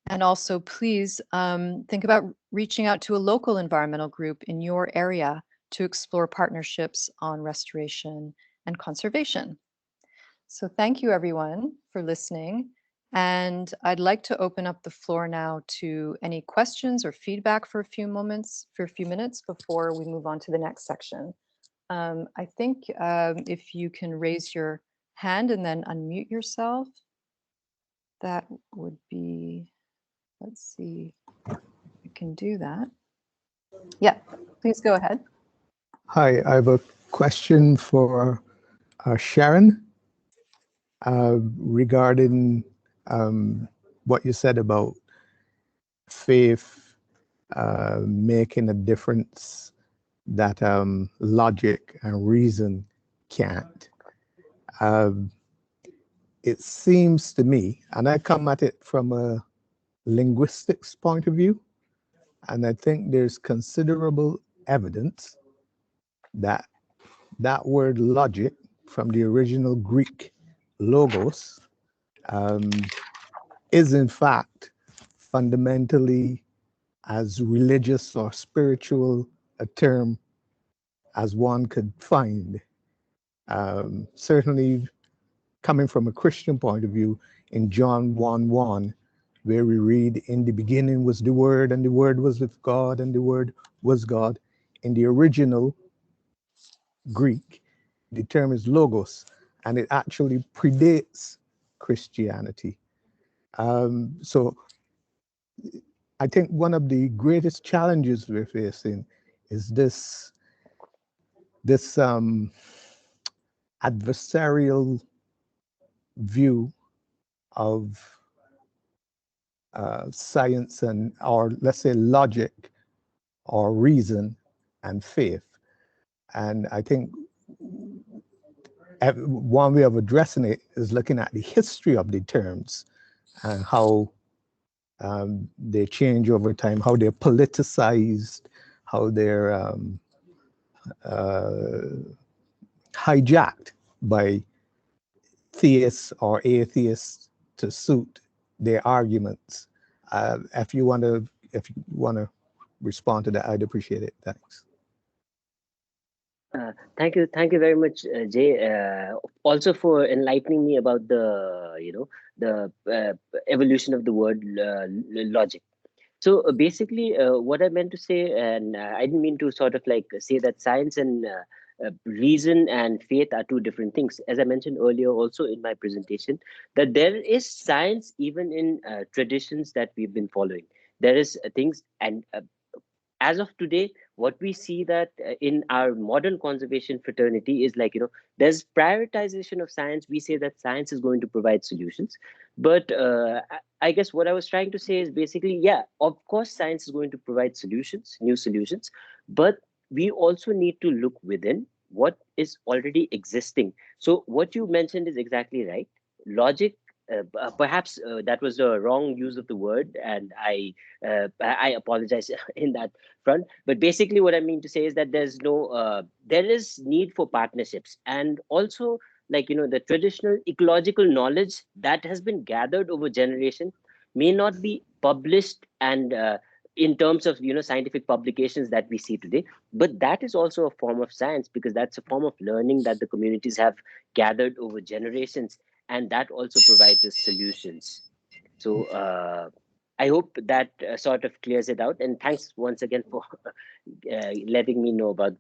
And also, please think about reaching out to a local environmental group in your area to explore partnerships on restoration and conservation. So thank you, everyone, for listening. And I'd like to open up the floor now to any questions or feedback for a few minutes before we move on to the next section. I think if you can raise your hand and then unmute yourself, that would be, let's see, I can do that. Yeah, please go ahead. Hi, I have a question for Sharon regarding what you said about faith making a difference that logic and reason can't. It seems to me, and I come at it from a linguistics point of view, and I think there's considerable evidence that that word logic from the original Greek logos is in fact fundamentally as religious or spiritual a term as one could find. Certainly coming from a Christian point of view, in John 1:1, where we read, in the beginning was the Word, and the Word was with God, and the Word was God. In the original Greek, the term is logos, and it actually predates Christianity. So I think one of the greatest challenges we're facing is this adversarial view of science and, or let's say, logic or reason and faith. And I think one way of addressing it is looking at the history of the terms and how they change over time, how they're politicized, how they're hijacked by theists or atheists to suit their arguments. If you want to respond to that, I'd appreciate it. Thanks. Thank you very much, Jay. Also for enlightening me about the the evolution of the word logic. So basically, what I meant to say, and I didn't mean to sort of like say that science and reason and faith are two different things. As I mentioned earlier, also in my presentation, that there is science even in traditions that we've been following. There is things, and as of today, what we see that in our modern conservation fraternity is like, there's prioritization of science. We say that science is going to provide solutions. But I guess what I was trying to say is basically, yeah, of course, science is going to provide solutions, new solutions, but we also need to look within what is already existing. So what you mentioned is exactly right. Logic, perhaps that was a wrong use of the word, and I apologize in that front. But basically, what I mean to say is that there is need for partnerships, and also like the traditional ecological knowledge that has been gathered over generation may not be published and in terms of scientific publications that we see today, but that is also a form of science, because that's a form of learning that the communities have gathered over generations, and that also provides us solutions. So I hope that sort of clears it out, and thanks once again for letting me know about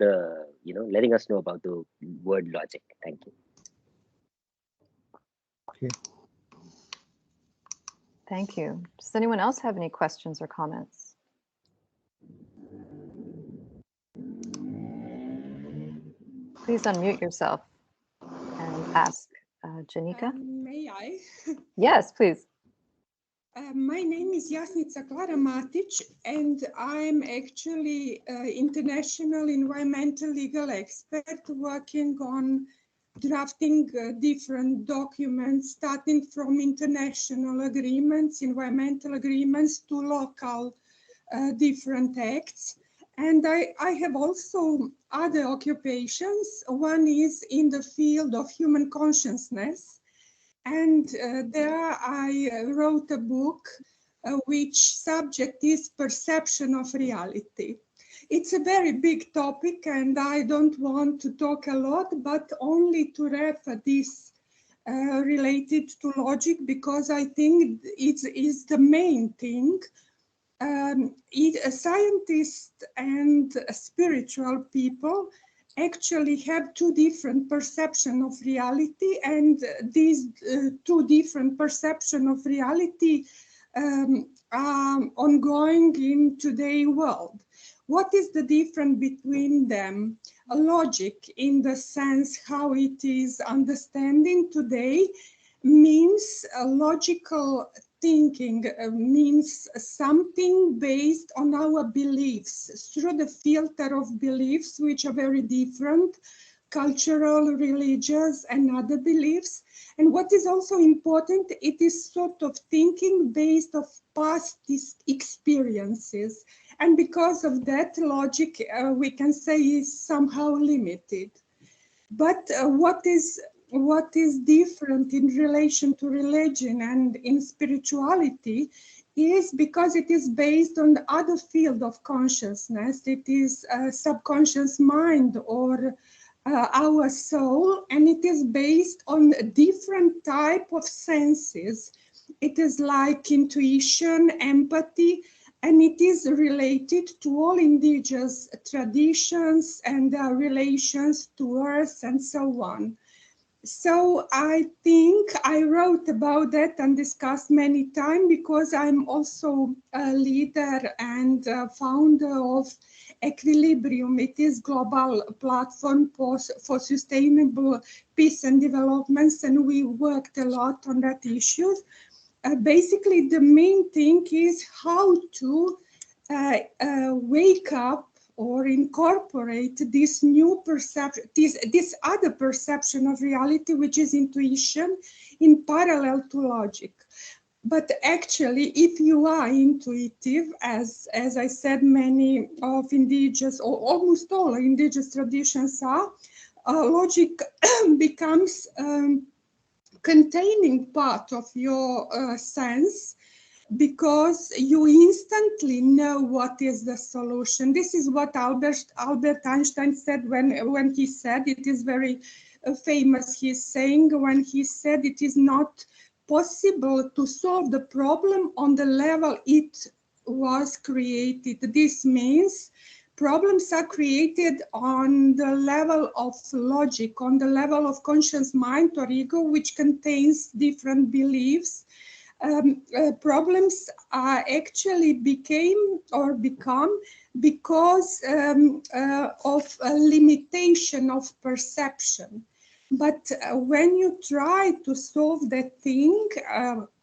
letting us know about the word logic. Thank you. Okay. Thank you. Does anyone else have any questions or comments? Please unmute yourself and ask. Janika? May I? Yes, please. My name is Jasnica Klara Matic, and I'm actually an international environmental legal expert working on drafting different documents, starting from international agreements, environmental agreements, to local different acts. And I have also other occupations. One is in the field of human consciousness. And there I wrote a book which subject is perception of reality. It's a very big topic, and I don't want to talk a lot, but only to refer this related to logic, because I think it is the main thing. Scientists and spiritual people actually have two different perceptions of reality, and these two different perceptions of reality are ongoing in today's world. What is the difference between them? A logic, in the sense how it is understanding today, means a logical thinking, means something based on our beliefs through the filter of beliefs, which are very different, cultural, religious, and other beliefs. And what is also important, it is sort of thinking based on past experiences. And because of that, logic, we can say, is somehow limited. But what is different in relation to religion and in spirituality is because it is based on the other field of consciousness. It is a subconscious mind, or our soul, and it is based on a different type of senses. It is like intuition, empathy, and it is related to all indigenous traditions and their relations to earth and so on. So I think I wrote about that and discussed many times because I'm also a leader and founder of Equilibrium. It is global platform for sustainable peace and developments, and we worked a lot on that issue. Basically, the main thing is how to wake up or incorporate this new perception, this other perception of reality, which is intuition, in parallel to logic. But actually, if you are intuitive, as I said, many of indigenous, or almost all indigenous traditions are, logic becomes containing part of your sense, because you instantly know what is the solution. This is what Albert Einstein said when he said, it is very famous, he's saying, when he said it is not possible to solve the problem on the level it was created. This means problems are created on the level of logic, on the level of conscious mind or ego, which contains different beliefs. Problems actually become because of a limitation of perception. But when you try to solve that thing,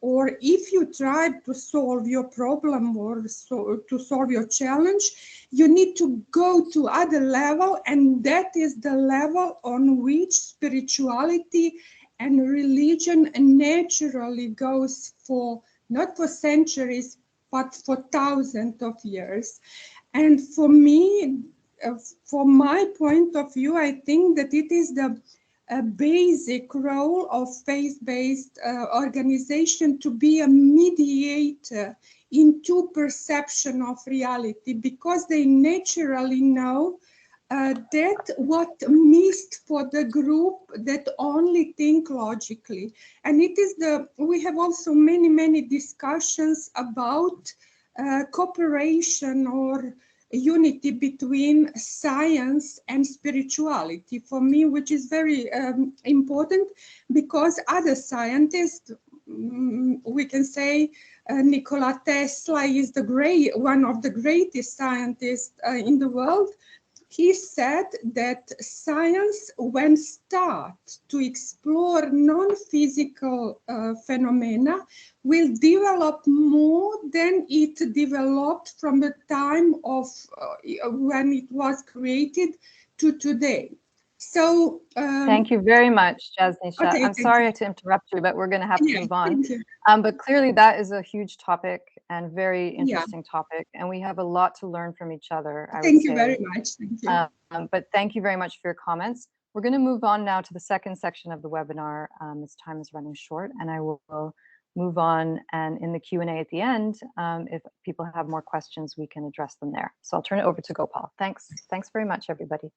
or if you try to solve your problem or to solve your challenge, you need to go to other level, and that is the level on which spirituality and religion naturally goes for, not for centuries, but for thousands of years. And for me, from my point of view, I think that it is the basic role of faith-based organization to be a mediator into perception of reality, because they naturally know that what missed for the group that only think logically. And it is we have also many discussions about cooperation or unity between science and spirituality, for me, which is very important, because other scientists, we can say Nikola Tesla is one of the greatest scientists in the world. He said that science, when start to explore non-physical phenomena, will develop more than it developed from the time of when it was created to today. So thank you very much, Jasnisha. Okay, I'm sorry to interrupt you, but we're going to have to move on. Thank you. But clearly that is a huge topic and very interesting topic, and we have a lot to learn from each other. Thank you very much. Thank you. But thank you very much for your comments. We're going to move on now to the second section of the webinar. As time is running short, and I will move on, and in the Q&A at the end, if people have more questions, we can address them there. So I'll turn it over to Gopal. Thanks very much, everybody.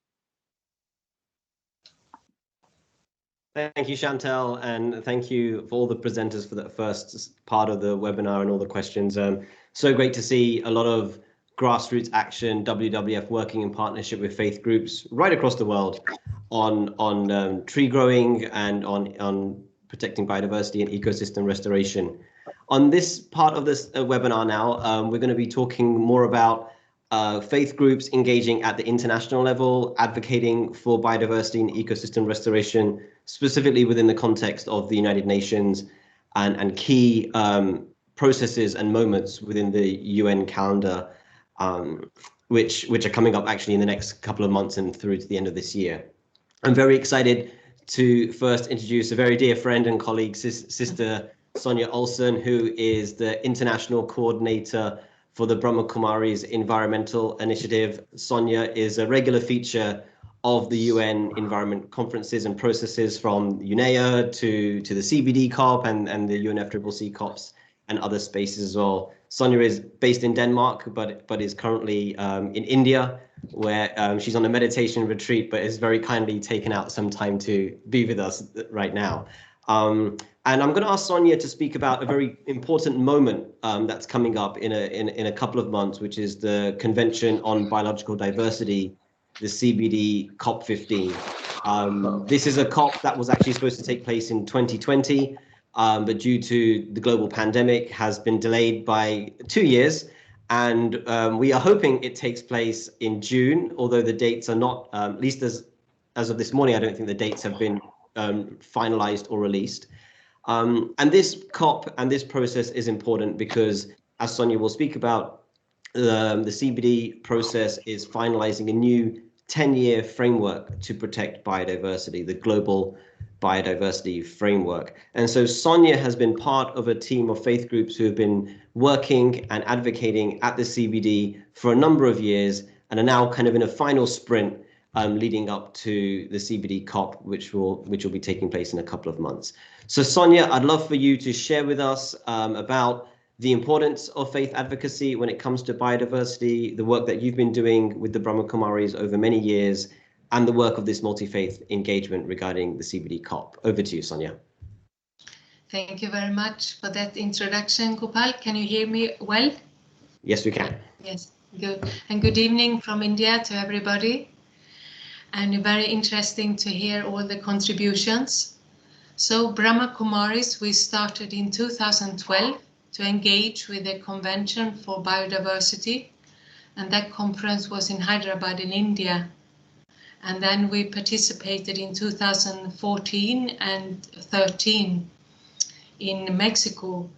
Thank you, Chantal, and thank you for all the presenters for that first part of the webinar and all the questions. So great to see a lot of grassroots action, WWF working in partnership with faith groups right across the world on tree growing and on protecting biodiversity and ecosystem restoration. On this part of this webinar now, we're going to be talking more about faith groups engaging at the international level, advocating for biodiversity and ecosystem restoration, specifically within the context of the United Nations and key processes and moments within the UN calendar, which are coming up actually in the next couple of months and through to the end of this year. I'm very excited to first introduce a very dear friend and colleague, Sister Sonia Olsen, who is the International Coordinator for the Brahma Kumaris Environmental Initiative. Sonia is a regular feature of the UN environment conferences and processes, from UNEA to the CBD COP and the UNFCCC COPs and other spaces as well. Sonia is based in Denmark, but is currently in India, where she's on a meditation retreat, but is very kindly taken out some time to be with us right now. And I'm going to ask Sonia to speak about a very important moment that's coming up in a couple of months, which is the Convention on Biological Diversity the CBD COP15. This is a COP that was actually supposed to take place in 2020, but due to the global pandemic has been delayed by 2 years. And we are hoping it takes place in June, although the dates are not, at least as of this morning, I don't think the dates have been finalized or released. And this COP and this process is important because, as Sonia will speak about, the CBD process is finalizing a new 10-year framework to protect biodiversity, the global biodiversity framework. And so Sonia has been part of a team of faith groups who have been working and advocating at the CBD for a number of years and are now kind of in a final sprint leading up to the CBD COP, which will be taking place in a couple of months. So Sonia, I'd love for you to share with us about the importance of faith advocacy when it comes to biodiversity, the work that you've been doing with the Brahma Kumaris over many years, and the work of this multi-faith engagement regarding the CBD COP. Over to you, Sonia. Thank you very much for that introduction, Gopal. Can you hear me well? Yes, we can. Yes, good. And good evening from India to everybody. And very interesting to hear all the contributions. So Brahma Kumaris, we started in 2012 to engage with the Convention for Biodiversity. And that conference was in Hyderabad in India. And then we participated in 2014 and 13 in Mexico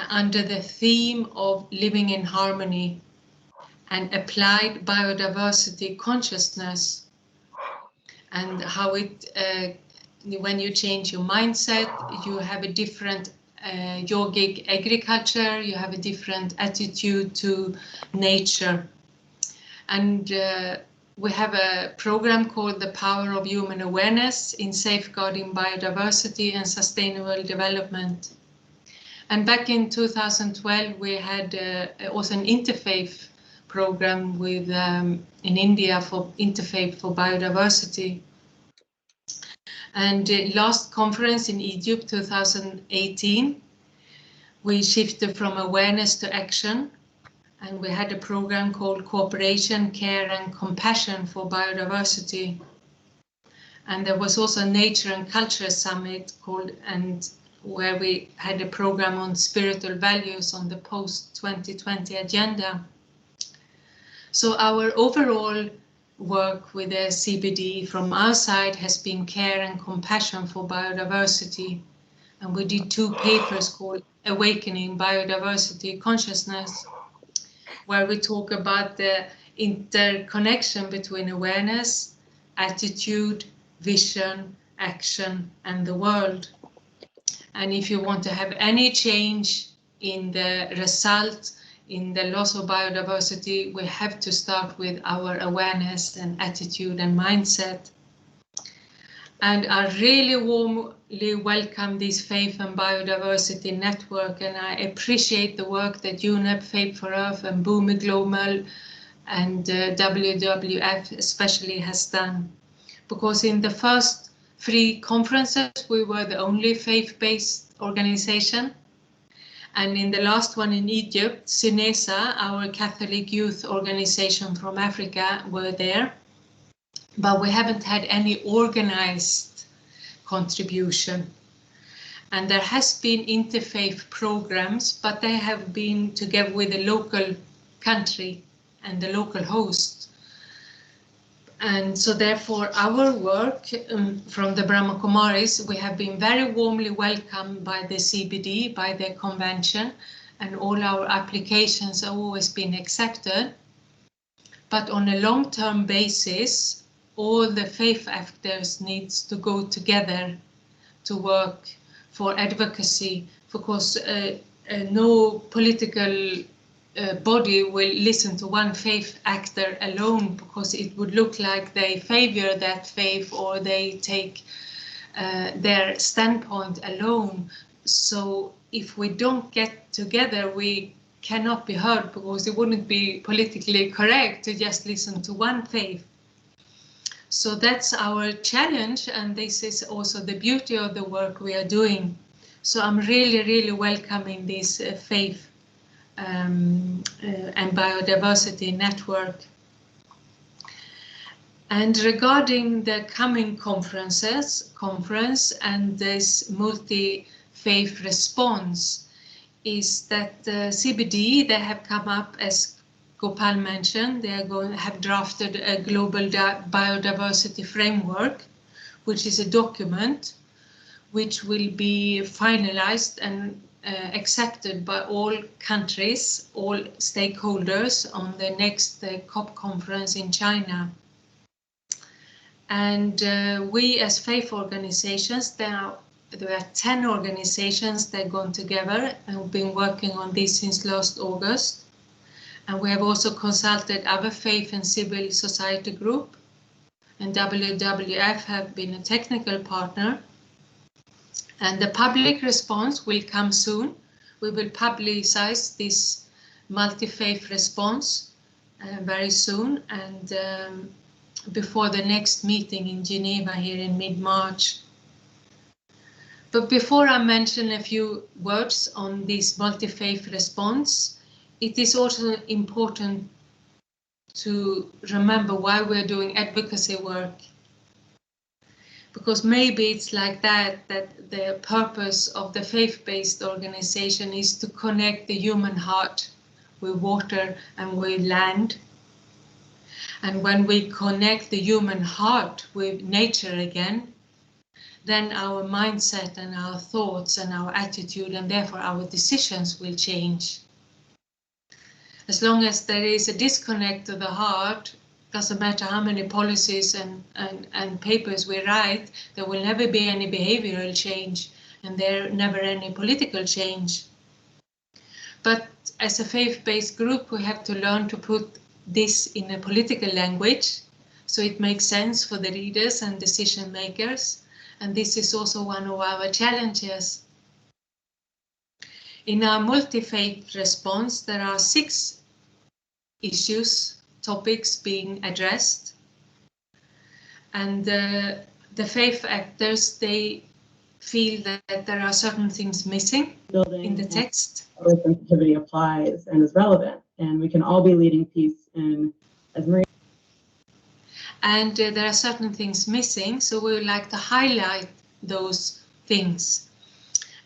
under the theme of living in harmony and applied biodiversity consciousness, and how it, when you change your mindset, you have a different yogic agriculture, you have a different attitude to nature. And we have a program called The Power of Human Awareness in Safeguarding Biodiversity and Sustainable Development. And back in 2012, we had also an interfaith program with in India for interfaith for biodiversity. And last conference in Egypt, 2018, we shifted from awareness to action. And we had a program called Cooperation, Care and Compassion for Biodiversity. And there was also a Nature and Culture Summit called, and where we had a program on spiritual values on the post-2020 agenda. So our overall work with the CBD from our side has been care and compassion for biodiversity. And we did 2 papers called Awakening Biodiversity Consciousness, where we talk about the interconnection between awareness, attitude, vision, action, and the world. And if you want to have any change in the result, in the loss of biodiversity, we have to start with our awareness and attitude and mindset. And I really warmly welcome this Faith and Biodiversity Network, and I appreciate the work that UNEP Faith for Earth and Bhumi Global and WWF especially has done. Because in the first 3 conferences, we were the only faith-based organization. And in the last one in Egypt, SUNESA, our Catholic youth organization from Africa, were there. But we haven't had any organized contribution. And there has been interfaith programs, but they have been together with the local country and the local host. And so therefore our work from the Brahma Kumaris, we have been very warmly welcomed by the CBD, by the convention, and all our applications have always been accepted. But on a long-term basis, all the faith actors needs to go together to work for advocacy, because no political body will listen to one faith actor alone, because it would look like they favor that faith or they take their standpoint alone. So if we don't get together, we cannot be heard, because it wouldn't be politically correct to just listen to one faith. So that's our challenge, and this is also the beauty of the work we are doing. So I'm really, really welcoming this faith and biodiversity network. And regarding the coming conference and this multi-faith response, is that the CBD, they have come up, as Gopal mentioned, they are have drafted a global biodiversity framework, which is a document which will be finalized and accepted by all countries, all stakeholders on the next COP conference in China. And we as faith organizations, there are 10 organizations that have gone together and have been working on this since last August. And we have also consulted other faith and civil society group, and WWF have been a technical partner. And the public response will come soon. We will publicize this multi-faith response very soon, and before the next meeting in Geneva here in mid-March. But before I mention a few words on this multi-faith response, it is also important to remember why we're doing advocacy work. Because maybe it's like that the purpose of the faith-based organization is to connect the human heart with water and with land. And when we connect the human heart with nature again, then our mindset and our thoughts and our attitude and therefore our decisions will change. As long as there is a disconnect to the heart, doesn't matter how many policies and papers we write, there will never be any behavioral change and there never any political change. But as a faith-based group, we have to learn to put this in a political language so it makes sense for the leaders and decision makers. And this is also one of our challenges. In our multi-faith response, there are 6 topics being addressed. And the faith actors, they feel that there are certain things missing in the text. Where sensitivity applies and is relevant, and we can all be leading peace in as Maria. And there are certain things missing, so we would like to highlight those things.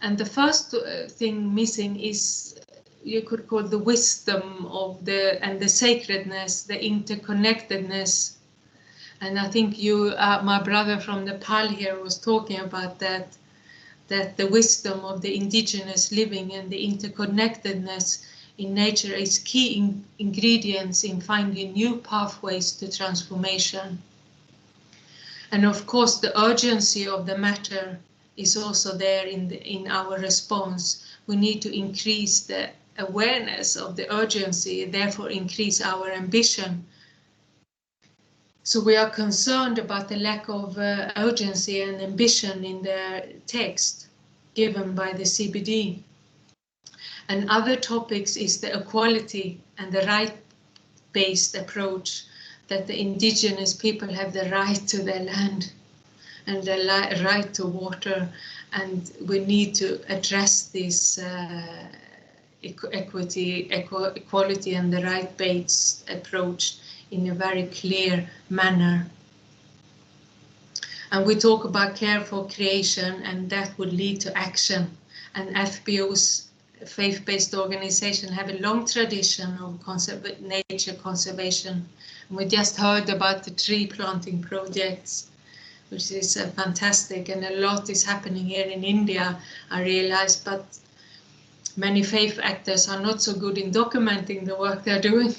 And the first thing missing is, you could call the wisdom of the sacredness, the interconnectedness. And I think you, my brother from Nepal here was talking about that the wisdom of the indigenous living and the interconnectedness in nature is key ingredients in finding new pathways to transformation. And of course, the urgency of the matter is also there in our response. We need to increase the awareness of the urgency, therefore increase our ambition. So we are concerned about the lack of urgency and ambition in the text given by the CBD. And other topics is the equality and the right-based approach, that the indigenous people have the right to their land and the right to water, and we need to address this equality and the right-based approach in a very clear manner. And we talk about care for creation, and that would lead to action. And FBO's faith-based organization have a long tradition of nature conservation. And we just heard about the tree planting projects, which is fantastic, and a lot is happening here in India, I realize, but many faith actors are not so good in documenting the work they're doing.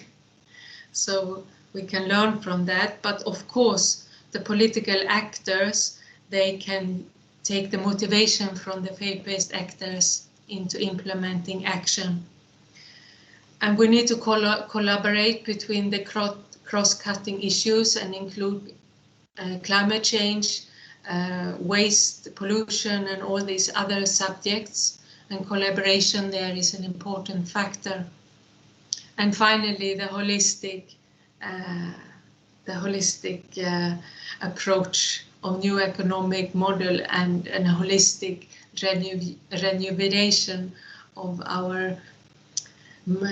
So we can learn from that, but of course, the political actors, they can take the motivation from the faith-based actors into implementing action. And we need to collaborate between the cross-cutting issues and include climate change, waste, pollution, and all these other subjects. And collaboration there is an important factor. And finally, the holistic approach of new economic model and a holistic renovation of our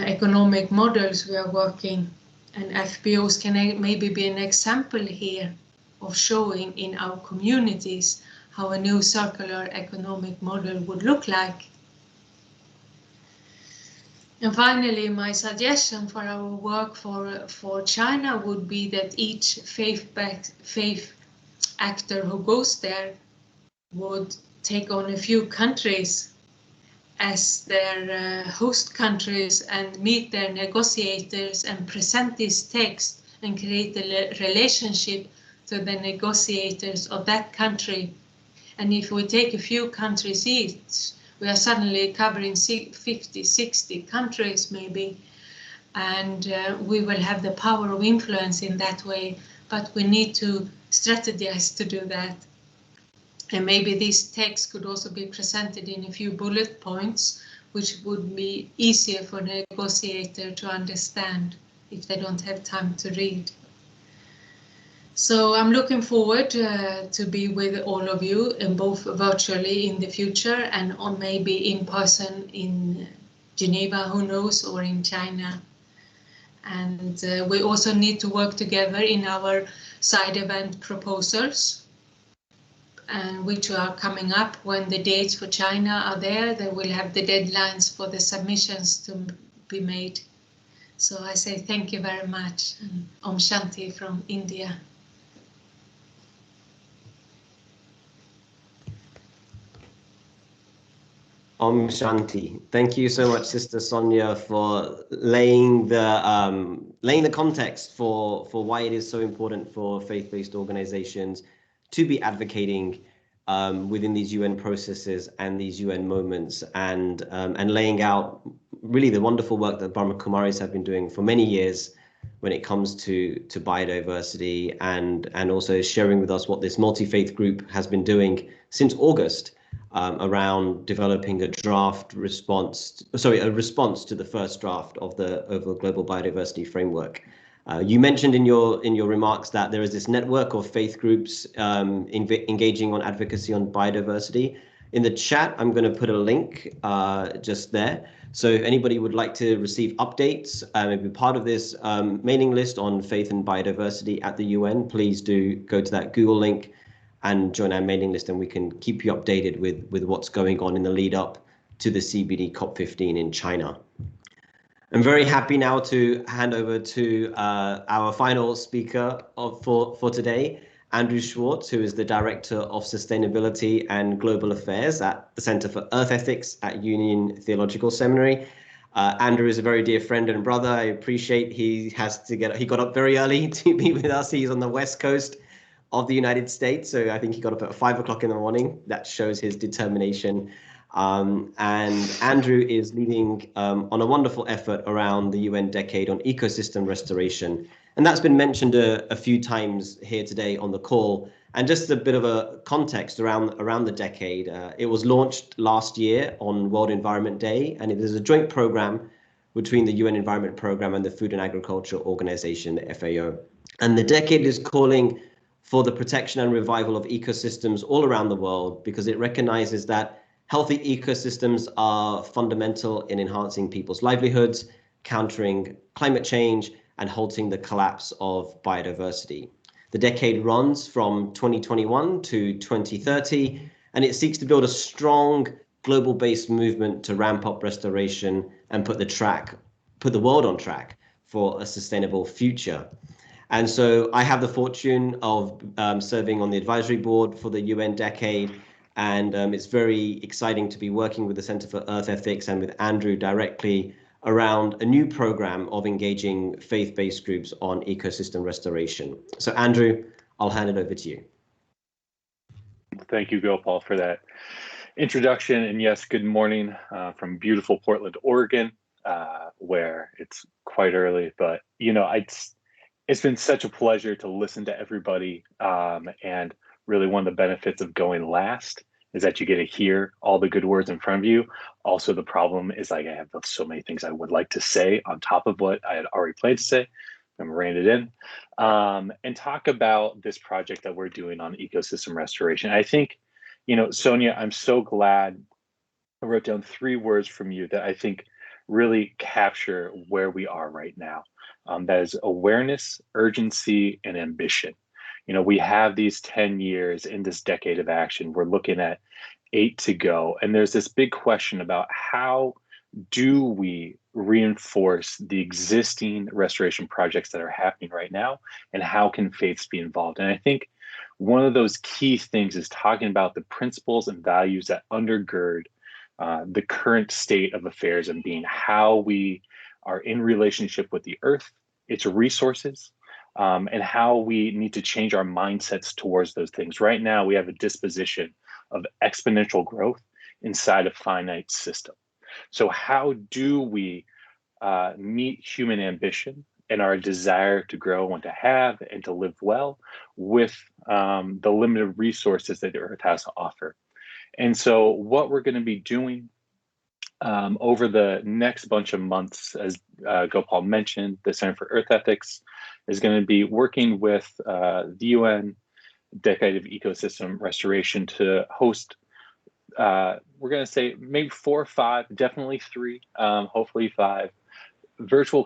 economic models we are working And FBOs can maybe be an example here of showing in our communities how a new circular economic model would look like. And finally, my suggestion for our work for China would be that each faith actor who goes there would take on a few countries as their host countries and meet their negotiators and present this text and create a relationship to the negotiators of that country. And if we take a few countries each, we are suddenly covering 50, 60 countries maybe, and we will have the power of influence in that way, but we need to strategize to do that. And maybe this text could also be presented in a few bullet points, which would be easier for the negotiator to understand if they don't have time to read. So I'm looking forward to be with all of you, and both virtually in the future and or maybe in person in Geneva, who knows, or in China. And we also need to work together in our side event proposals, and which are coming up. When the dates for China are there, they will have the deadlines for the submissions to be made. So I say thank you very much, and Om Shanti from India. Om Shanti. Thank you so much, Sister Sonia, for laying the context for why it is so important for faith-based organizations to be advocating within these UN processes and these UN moments, and laying out really the wonderful work that Brahma Kumaris have been doing for many years when it comes to biodiversity, and also sharing with us what this multi-faith group has been doing since August. Around developing a response to the first draft of the overall global biodiversity framework. You mentioned in your remarks that there is this network of faith groups engaging on advocacy on biodiversity. In the chat, I'm going to put a link just there. So if anybody would like to receive updates and be part of this mailing list on faith and biodiversity at the UN, please do go to that Google link and join our mailing list, and we can keep you updated with what's going on in the lead up to the CBD COP15 in China. I'm very happy now to hand over to our final speaker for today, Andrew Schwartz, who is the Director of Sustainability and Global Affairs at the Center for Earth Ethics at Union Theological Seminary. Andrew is a very dear friend and brother. I appreciate he got up very early to be with us. He's on the West Coast of the United States, so I think he got up at 5 o'clock in the morning. That shows his determination. And Andrew is leading on a wonderful effort around the UN decade on ecosystem restoration. And that's been mentioned a few times here today on the call. And just a bit of a context around the decade. It was launched last year on World Environment Day, and it is a joint program between the UN Environment Programme and the Food and Agriculture Organization, the FAO. And the decade is calling for the protection and revival of ecosystems all around the world, because it recognizes that healthy ecosystems are fundamental in enhancing people's livelihoods, countering climate change, and halting the collapse of biodiversity. The decade runs from 2021 to 2030, and it seeks to build a strong global-based movement to ramp up restoration and put the world on track for a sustainable future. And so I have the fortune of serving on the advisory board for the UN decade, and it's very exciting to be working with the Center for Earth Ethics and with Andrew directly around a new program of engaging faith-based groups on ecosystem restoration. So Andrew, I'll hand it over to you. Thank you, Gopal, for that introduction. And yes, good morning from beautiful Portland, Oregon, where it's quite early, but it's been such a pleasure to listen to everybody, and really one of the benefits of going last is that you get to hear all the good words in front of you. Also, the problem is I have so many things I would like to say on top of what I had already planned to say. I'm rein it in and talk about this project that we're doing on ecosystem restoration. I think, Sonia, I'm so glad I wrote down 3 words from you that I think really capture where we are right now. That is awareness, urgency, and ambition. You know, we have these 10 years in this decade of action. We're looking at 8 to go. And there's this big question about how do we reinforce the existing restoration projects that are happening right now, and how can faiths be involved? And I think one of those key things is talking about the principles and values that undergird the current state of affairs and being, how we are in relationship with the earth, its resources, and how we need to change our mindsets towards those things. Right now, we have a disposition of exponential growth inside a finite system. So how do we meet human ambition and our desire to grow and to have and to live well with the limited resources that the earth has to offer? And so what we're going to be doing over the next bunch of months, as Gopal mentioned, the Center for Earth Ethics is going to be working with the UN Decade of Ecosystem Restoration to host, we're going to say maybe 4 or 5, definitely 3, hopefully 5, virtual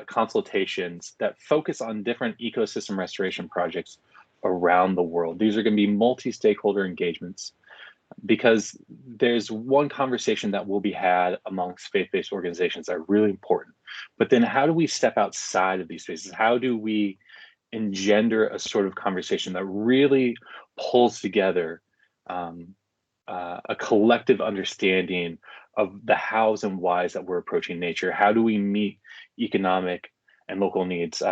consultations that focus on different ecosystem restoration projects around the world. These are going to be multi-stakeholder engagements, because there's one conversation that will be had amongst faith-based organizations that are really important. But then how do we step outside of these spaces? How do we engender a sort of conversation that really pulls together a collective understanding of the hows and whys that we're approaching nature? How do we meet economic and local needs?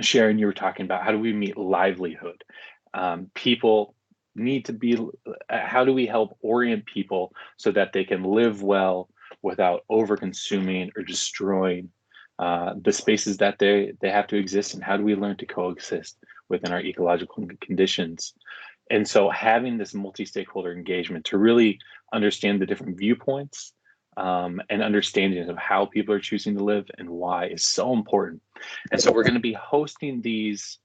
Sharon, you were talking about, how do we meet livelihood? People need to be, how do we help orient people so that they can live well without over consuming or destroying the spaces that they have to exist in? How do we learn to coexist within our ecological conditions? And so having this multi-stakeholder engagement to really understand the different viewpoints and understanding of how people are choosing to live and why is so important. And so we're going to be hosting these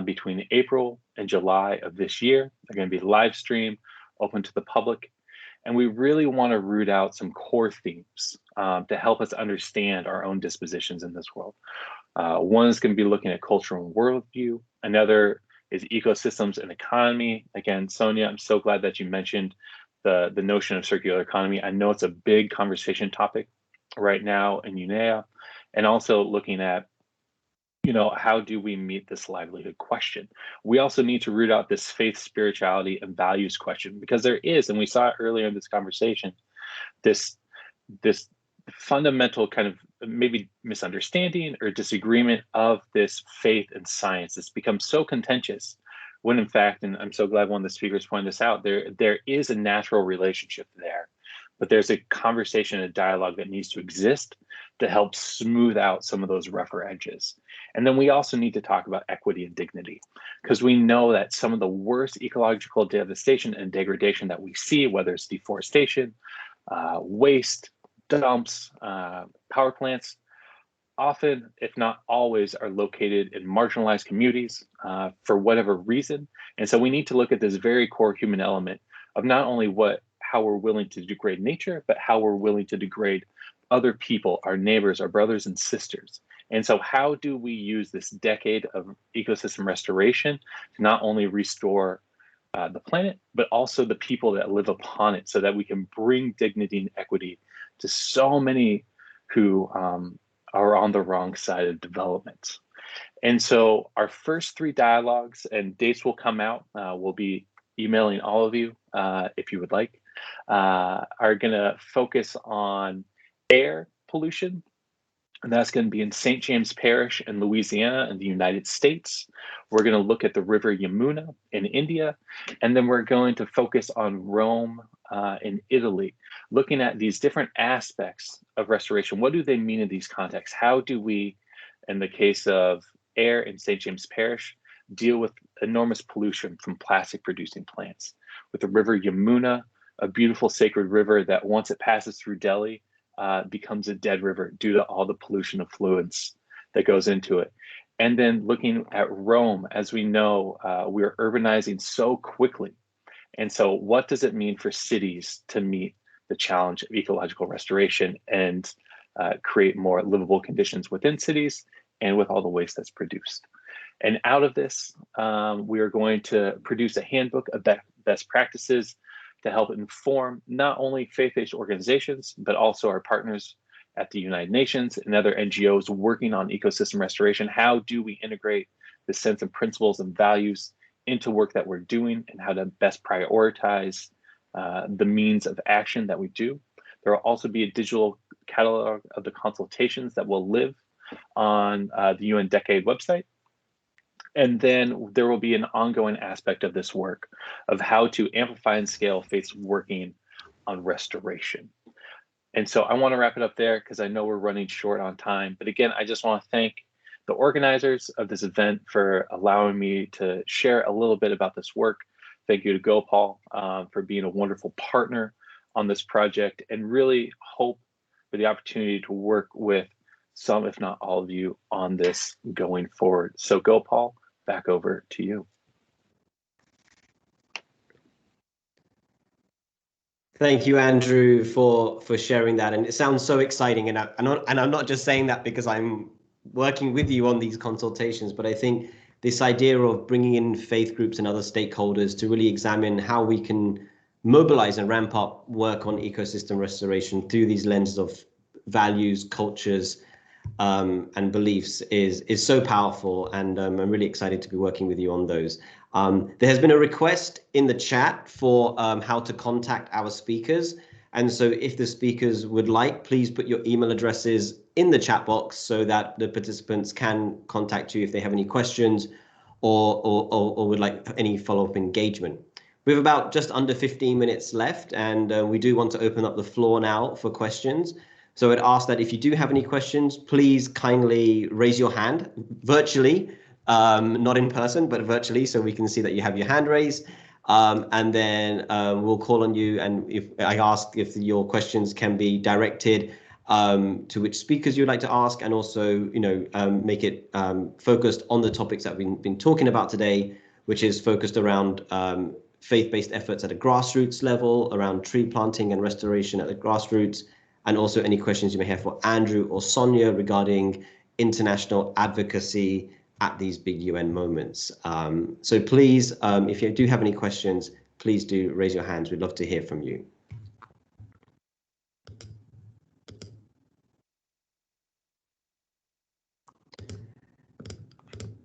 between April and July of this year. They're going to be live stream, open to the public. And we really want to root out some core themes to help us understand our own dispositions in this world. One is going to be looking at culture and worldview. Another is ecosystems and economy. Again, Sonia, I'm so glad that you mentioned the notion of circular economy. I know it's a big conversation topic right now in UNEA, and also looking at, you know, how do we meet this livelihood question? We also need to root out this faith, spirituality, and values question, because there is, and we saw it earlier in this conversation, this fundamental kind of maybe misunderstanding or disagreement of this faith and science. It's become so contentious, when in fact, and I'm so glad one of the speakers pointed this out, there is a natural relationship there, but there's a conversation, a dialogue that needs to exist to help smooth out some of those rougher edges. And then we also need to talk about equity and dignity, because we know that some of the worst ecological devastation and degradation that we see, whether it's deforestation, waste, dumps, power plants, often, if not always, are located in marginalized communities for whatever reason. And so we need to look at this very core human element of not only how we're willing to degrade nature, but how we're willing to degrade other people, our neighbors, our brothers and sisters. And so how do we use this decade of ecosystem restoration to not only restore the planet, but also the people that live upon it, so that we can bring dignity and equity to so many who are on the wrong side of development. And so our first 3 dialogues, and dates will come out, we'll be emailing all of you if you would like, are going to focus on air pollution. And that's going to be in St. James Parish in Louisiana in the United States. We're going to look at the River Yamuna in India. And then we're going to focus on Rome in Italy, looking at these different aspects of restoration. What do they mean in these contexts? How do we, in the case of air in St. James Parish, deal with enormous pollution from plastic producing plants? With the River Yamuna, a beautiful sacred river that once it passes through Delhi, becomes a dead river due to all the pollution effluents that goes into it. And then looking at Rome, as we know, we're urbanizing so quickly. And so what does it mean for cities to meet the challenge of ecological restoration and create more livable conditions within cities and with all the waste that's produced. And out of this, we are going to produce a handbook of best practices to help inform not only faith-based organizations, but also our partners at the United Nations and other NGOs working on ecosystem restoration. How do we integrate the sense of principles and values into work that we're doing, and how to best prioritize the means of action that we do? There will also be a digital catalog of the consultations that will live on the UN Decade website. And then there will be an ongoing aspect of this work of how to amplify and scale faith's working on restoration. And so I want to wrap it up there because I know we're running short on time. But again, I just want to thank the organizers of this event for allowing me to share a little bit about this work. Thank you to Gopal for being a wonderful partner on this project, and really hope for the opportunity to work with some, if not all of you, on this going forward. So Gopal, back over to you. Thank you, Andrew, for sharing that. And it sounds so exciting. And I'm not just saying that because I'm working with you on these consultations, but I think this idea of bringing in faith groups and other stakeholders to really examine how we can mobilize and ramp up work on ecosystem restoration through these lenses of values, cultures, and beliefs is so powerful, and I'm really excited to be working with you on those. There has been a request in the chat for how to contact our speakers, and so if the speakers would like, please put your email addresses in the chat box so that the participants can contact you if they have any questions or would like any follow-up engagement. We have about just under 15 minutes left, and we do want to open up the floor now for questions. So I'd ask that if you do have any questions, please kindly raise your hand virtually, not in person, but virtually, so we can see that you have your hand raised. And then we'll call on you. And if I ask if your questions can be directed to which speakers you'd like to ask, and also, make it focused on the topics that we've been talking about today, which is focused around faith-based efforts at a grassroots level, around tree planting and restoration at the grassroots, and also any questions you may have for Andrew or Sonia regarding international advocacy at these big UN moments. So please, if you do have any questions, please do raise your hands. We'd love to hear from you.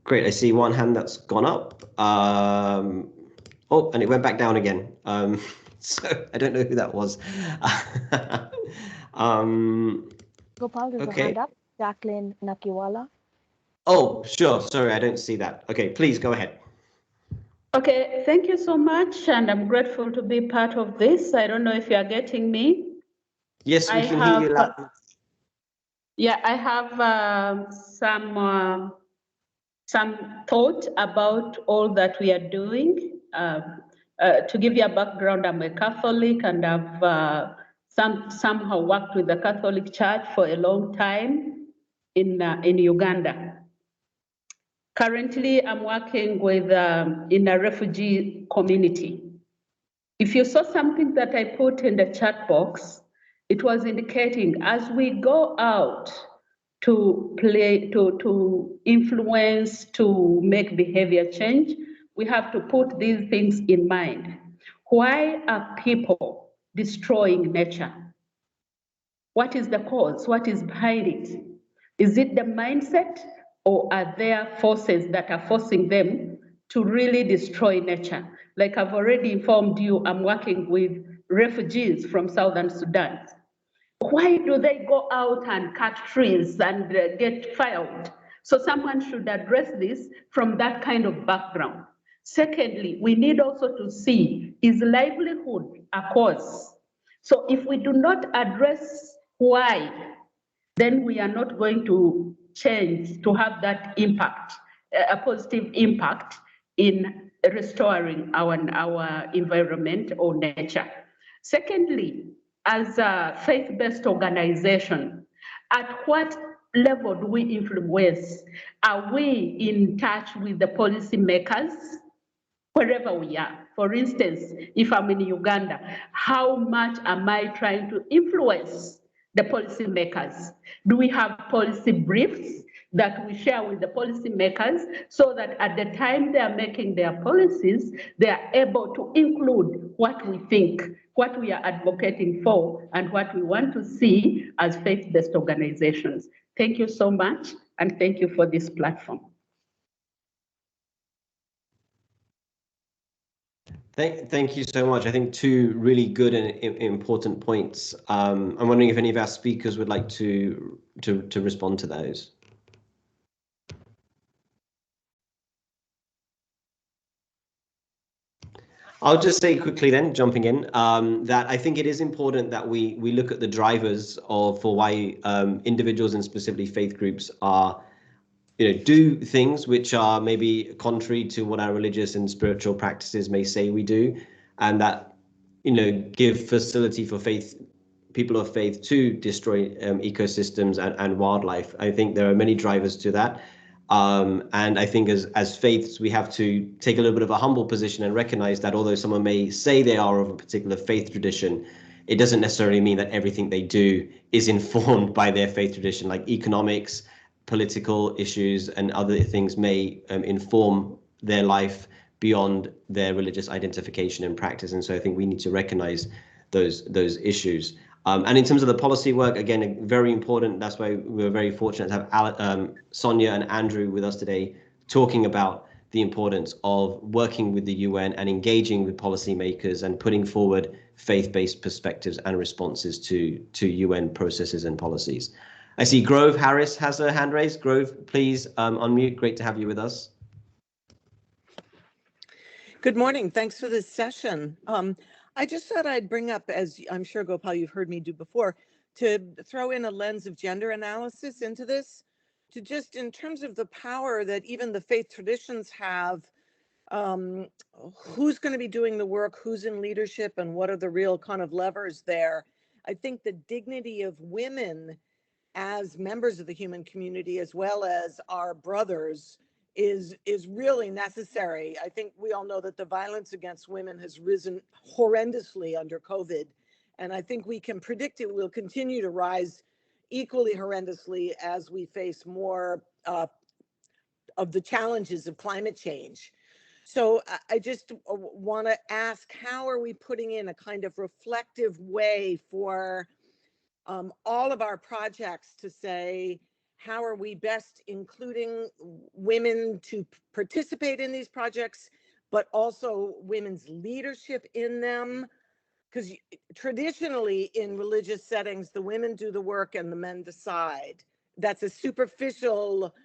Great, I see one hand that's gone up. Oh, and it went back down again. So I don't know who that was. Gopal, there's a hand up. Jacqueline Nakiwala. Oh, sure. Sorry, I don't see that. Okay, please go ahead. Okay, thank you so much. And I'm grateful to be part of this. I don't know if you are getting me. Yes, we can hear you loud. Yeah, I have some thought about all that we are doing. To give you a background, I'm a Catholic, and I've somehow worked with the Catholic Church for a long time in Uganda. Currently, I'm working with in a refugee community. If you saw something that I put in the chat box, it was indicating as we go out to influence, to make behavior change, we have to put these things in mind. Why are people destroying nature? What is the cause? What is behind it? Is it the mindset, or are there forces that are forcing them to really destroy nature? Like I've already informed you, I'm working with refugees from Southern Sudan. Why do they go out and cut trees and get fired? So someone should address this from that kind of background. Secondly, we need also to see, is livelihood a cause? So if we do not address why, then we are not going to change to have that impact, a positive impact in restoring our environment or nature. Secondly, as a faith-based organization, at what level do we influence? Are we in touch with the policymakers wherever we are? For instance, if I'm in Uganda, how much am I trying to influence the policymakers? Do we have policy briefs that we share with the policymakers so that at the time they are making their policies, they are able to include what we think, what we are advocating for, and what we want to see as faith-based organizations? Thank you so much, and thank you for this platform. Thank you so much. I think two really good and important points. I'm wondering if any of our speakers would like to respond to those. I'll just say quickly then, jumping in, that I think it is important that we look at the drivers for why individuals and specifically faith groups are, do things which are maybe contrary to what our religious and spiritual practices may say we do, and that, give facility for people of faith to destroy ecosystems and wildlife. I think there are many drivers to that. And I think as faiths, we have to take a little bit of a humble position and recognize that although someone may say they are of a particular faith tradition, it doesn't necessarily mean that everything they do is informed by their faith tradition. Like economics, political issues, and other things may inform their life beyond their religious identification and practice. And so I think we need to recognize those issues. And in terms of the policy work, again, very important. That's why we're very fortunate to have Sonia and Andrew with us today, talking about the importance of working with the UN and engaging with policymakers and putting forward faith-based perspectives and responses to UN processes and policies. I see Grove Harris has a hand raised. Grove, please unmute. Great to have you with us. Good morning. Thanks for this session. I just thought I'd bring up, as I'm sure, Gopal, you've heard me do before, to throw in a lens of gender analysis into this, to just in terms of the power that even the faith traditions have, who's going to be doing the work, who's in leadership, and what are the real kind of levers there. I think the dignity of women as members of the human community, as well as our brothers, is really necessary. I think we all know that the violence against women has risen horrendously under COVID, and I think we can predict it will continue to rise equally horrendously as we face more of the challenges of climate change. So I just want to ask, how are we putting in a kind of reflective way for all of our projects to say, how are we best including women to participate in these projects, but also women's leadership in them? Because traditionally in religious settings, the women do the work and the men decide. That's a superficial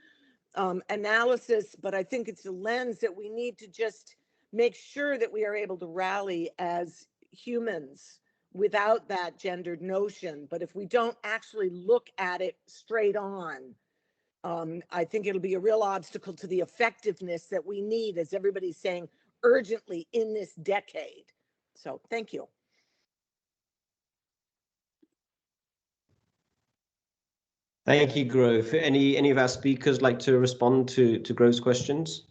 analysis, but I think it's a lens that we need to just make sure that we are able to rally as humans without that gendered notion. But if we don't actually look at it straight on, I think it'll be a real obstacle to the effectiveness that we need, as everybody's saying, urgently in this decade. So thank you. Thank you, Grove. Any of our speakers like to respond to Grove's questions?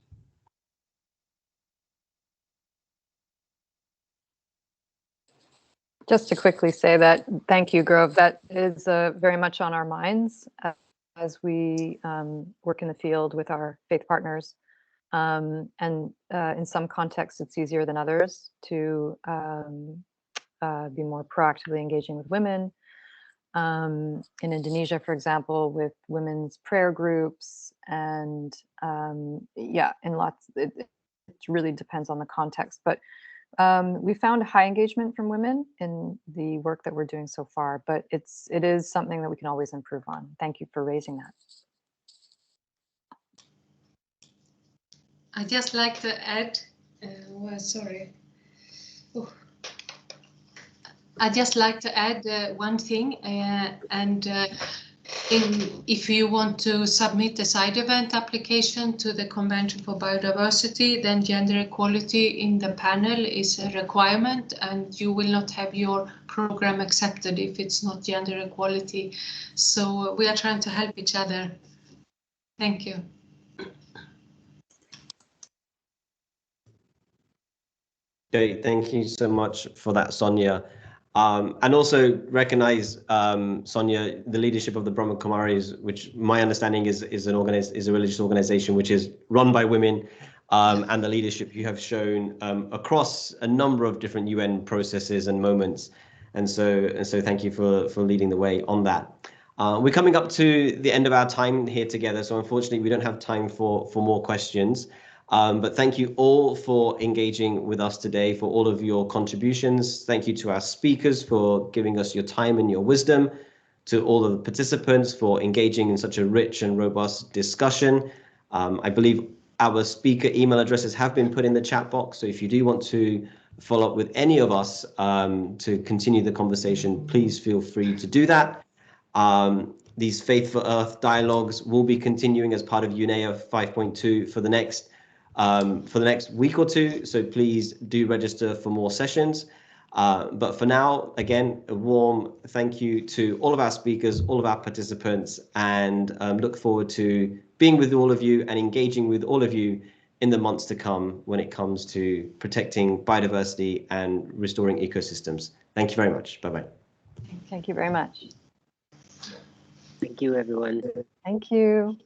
Just to quickly say that, thank you, Grove. That is very much on our minds as we work in the field with our faith partners. And in some contexts, it's easier than others to be more proactively engaging with women. In Indonesia, for example, with women's prayer groups, and yeah, in lots, it really depends on the context. But we found high engagement from women in the work that we're doing so far, but it is something that we can always improve on. Thank you for raising that. I'd just like to add, sorry. Oh. I'd just like to add one thing, if you want to submit a side event application to the Convention for Biodiversity, then gender equality in the panel is a requirement, and you will not have your program accepted if it's not gender equality. So we are trying to help each other. Thank you. Okay, thank you so much for that, Sonia. And also recognize, Sonia, the leadership of the Brahma Kumaris, which my understanding is a religious organization which is run by women, and the leadership you have shown across a number of different UN processes and moments. And so thank you for leading the way on that. We're coming up to the end of our time here together, so unfortunately we don't have time for more questions. But thank you all for engaging with us today, for all of your contributions. Thank you to our speakers for giving us your time and your wisdom, to all of the participants for engaging in such a rich and robust discussion. I believe our speaker email addresses have been put in the chat box, so if you do want to follow up with any of us to continue the conversation, please feel free to do that. These Faith for Earth dialogues will be continuing as part of UNEA 5.2 for the next week or two, so please do register for more sessions. But for now, again, a warm thank you to all of our speakers, all of our participants, and look forward to being with all of you and engaging with all of you in the months to come when it comes to protecting biodiversity and restoring ecosystems. Thank you very much. Bye-bye. Thank you very much. Thank you, everyone. Thank you.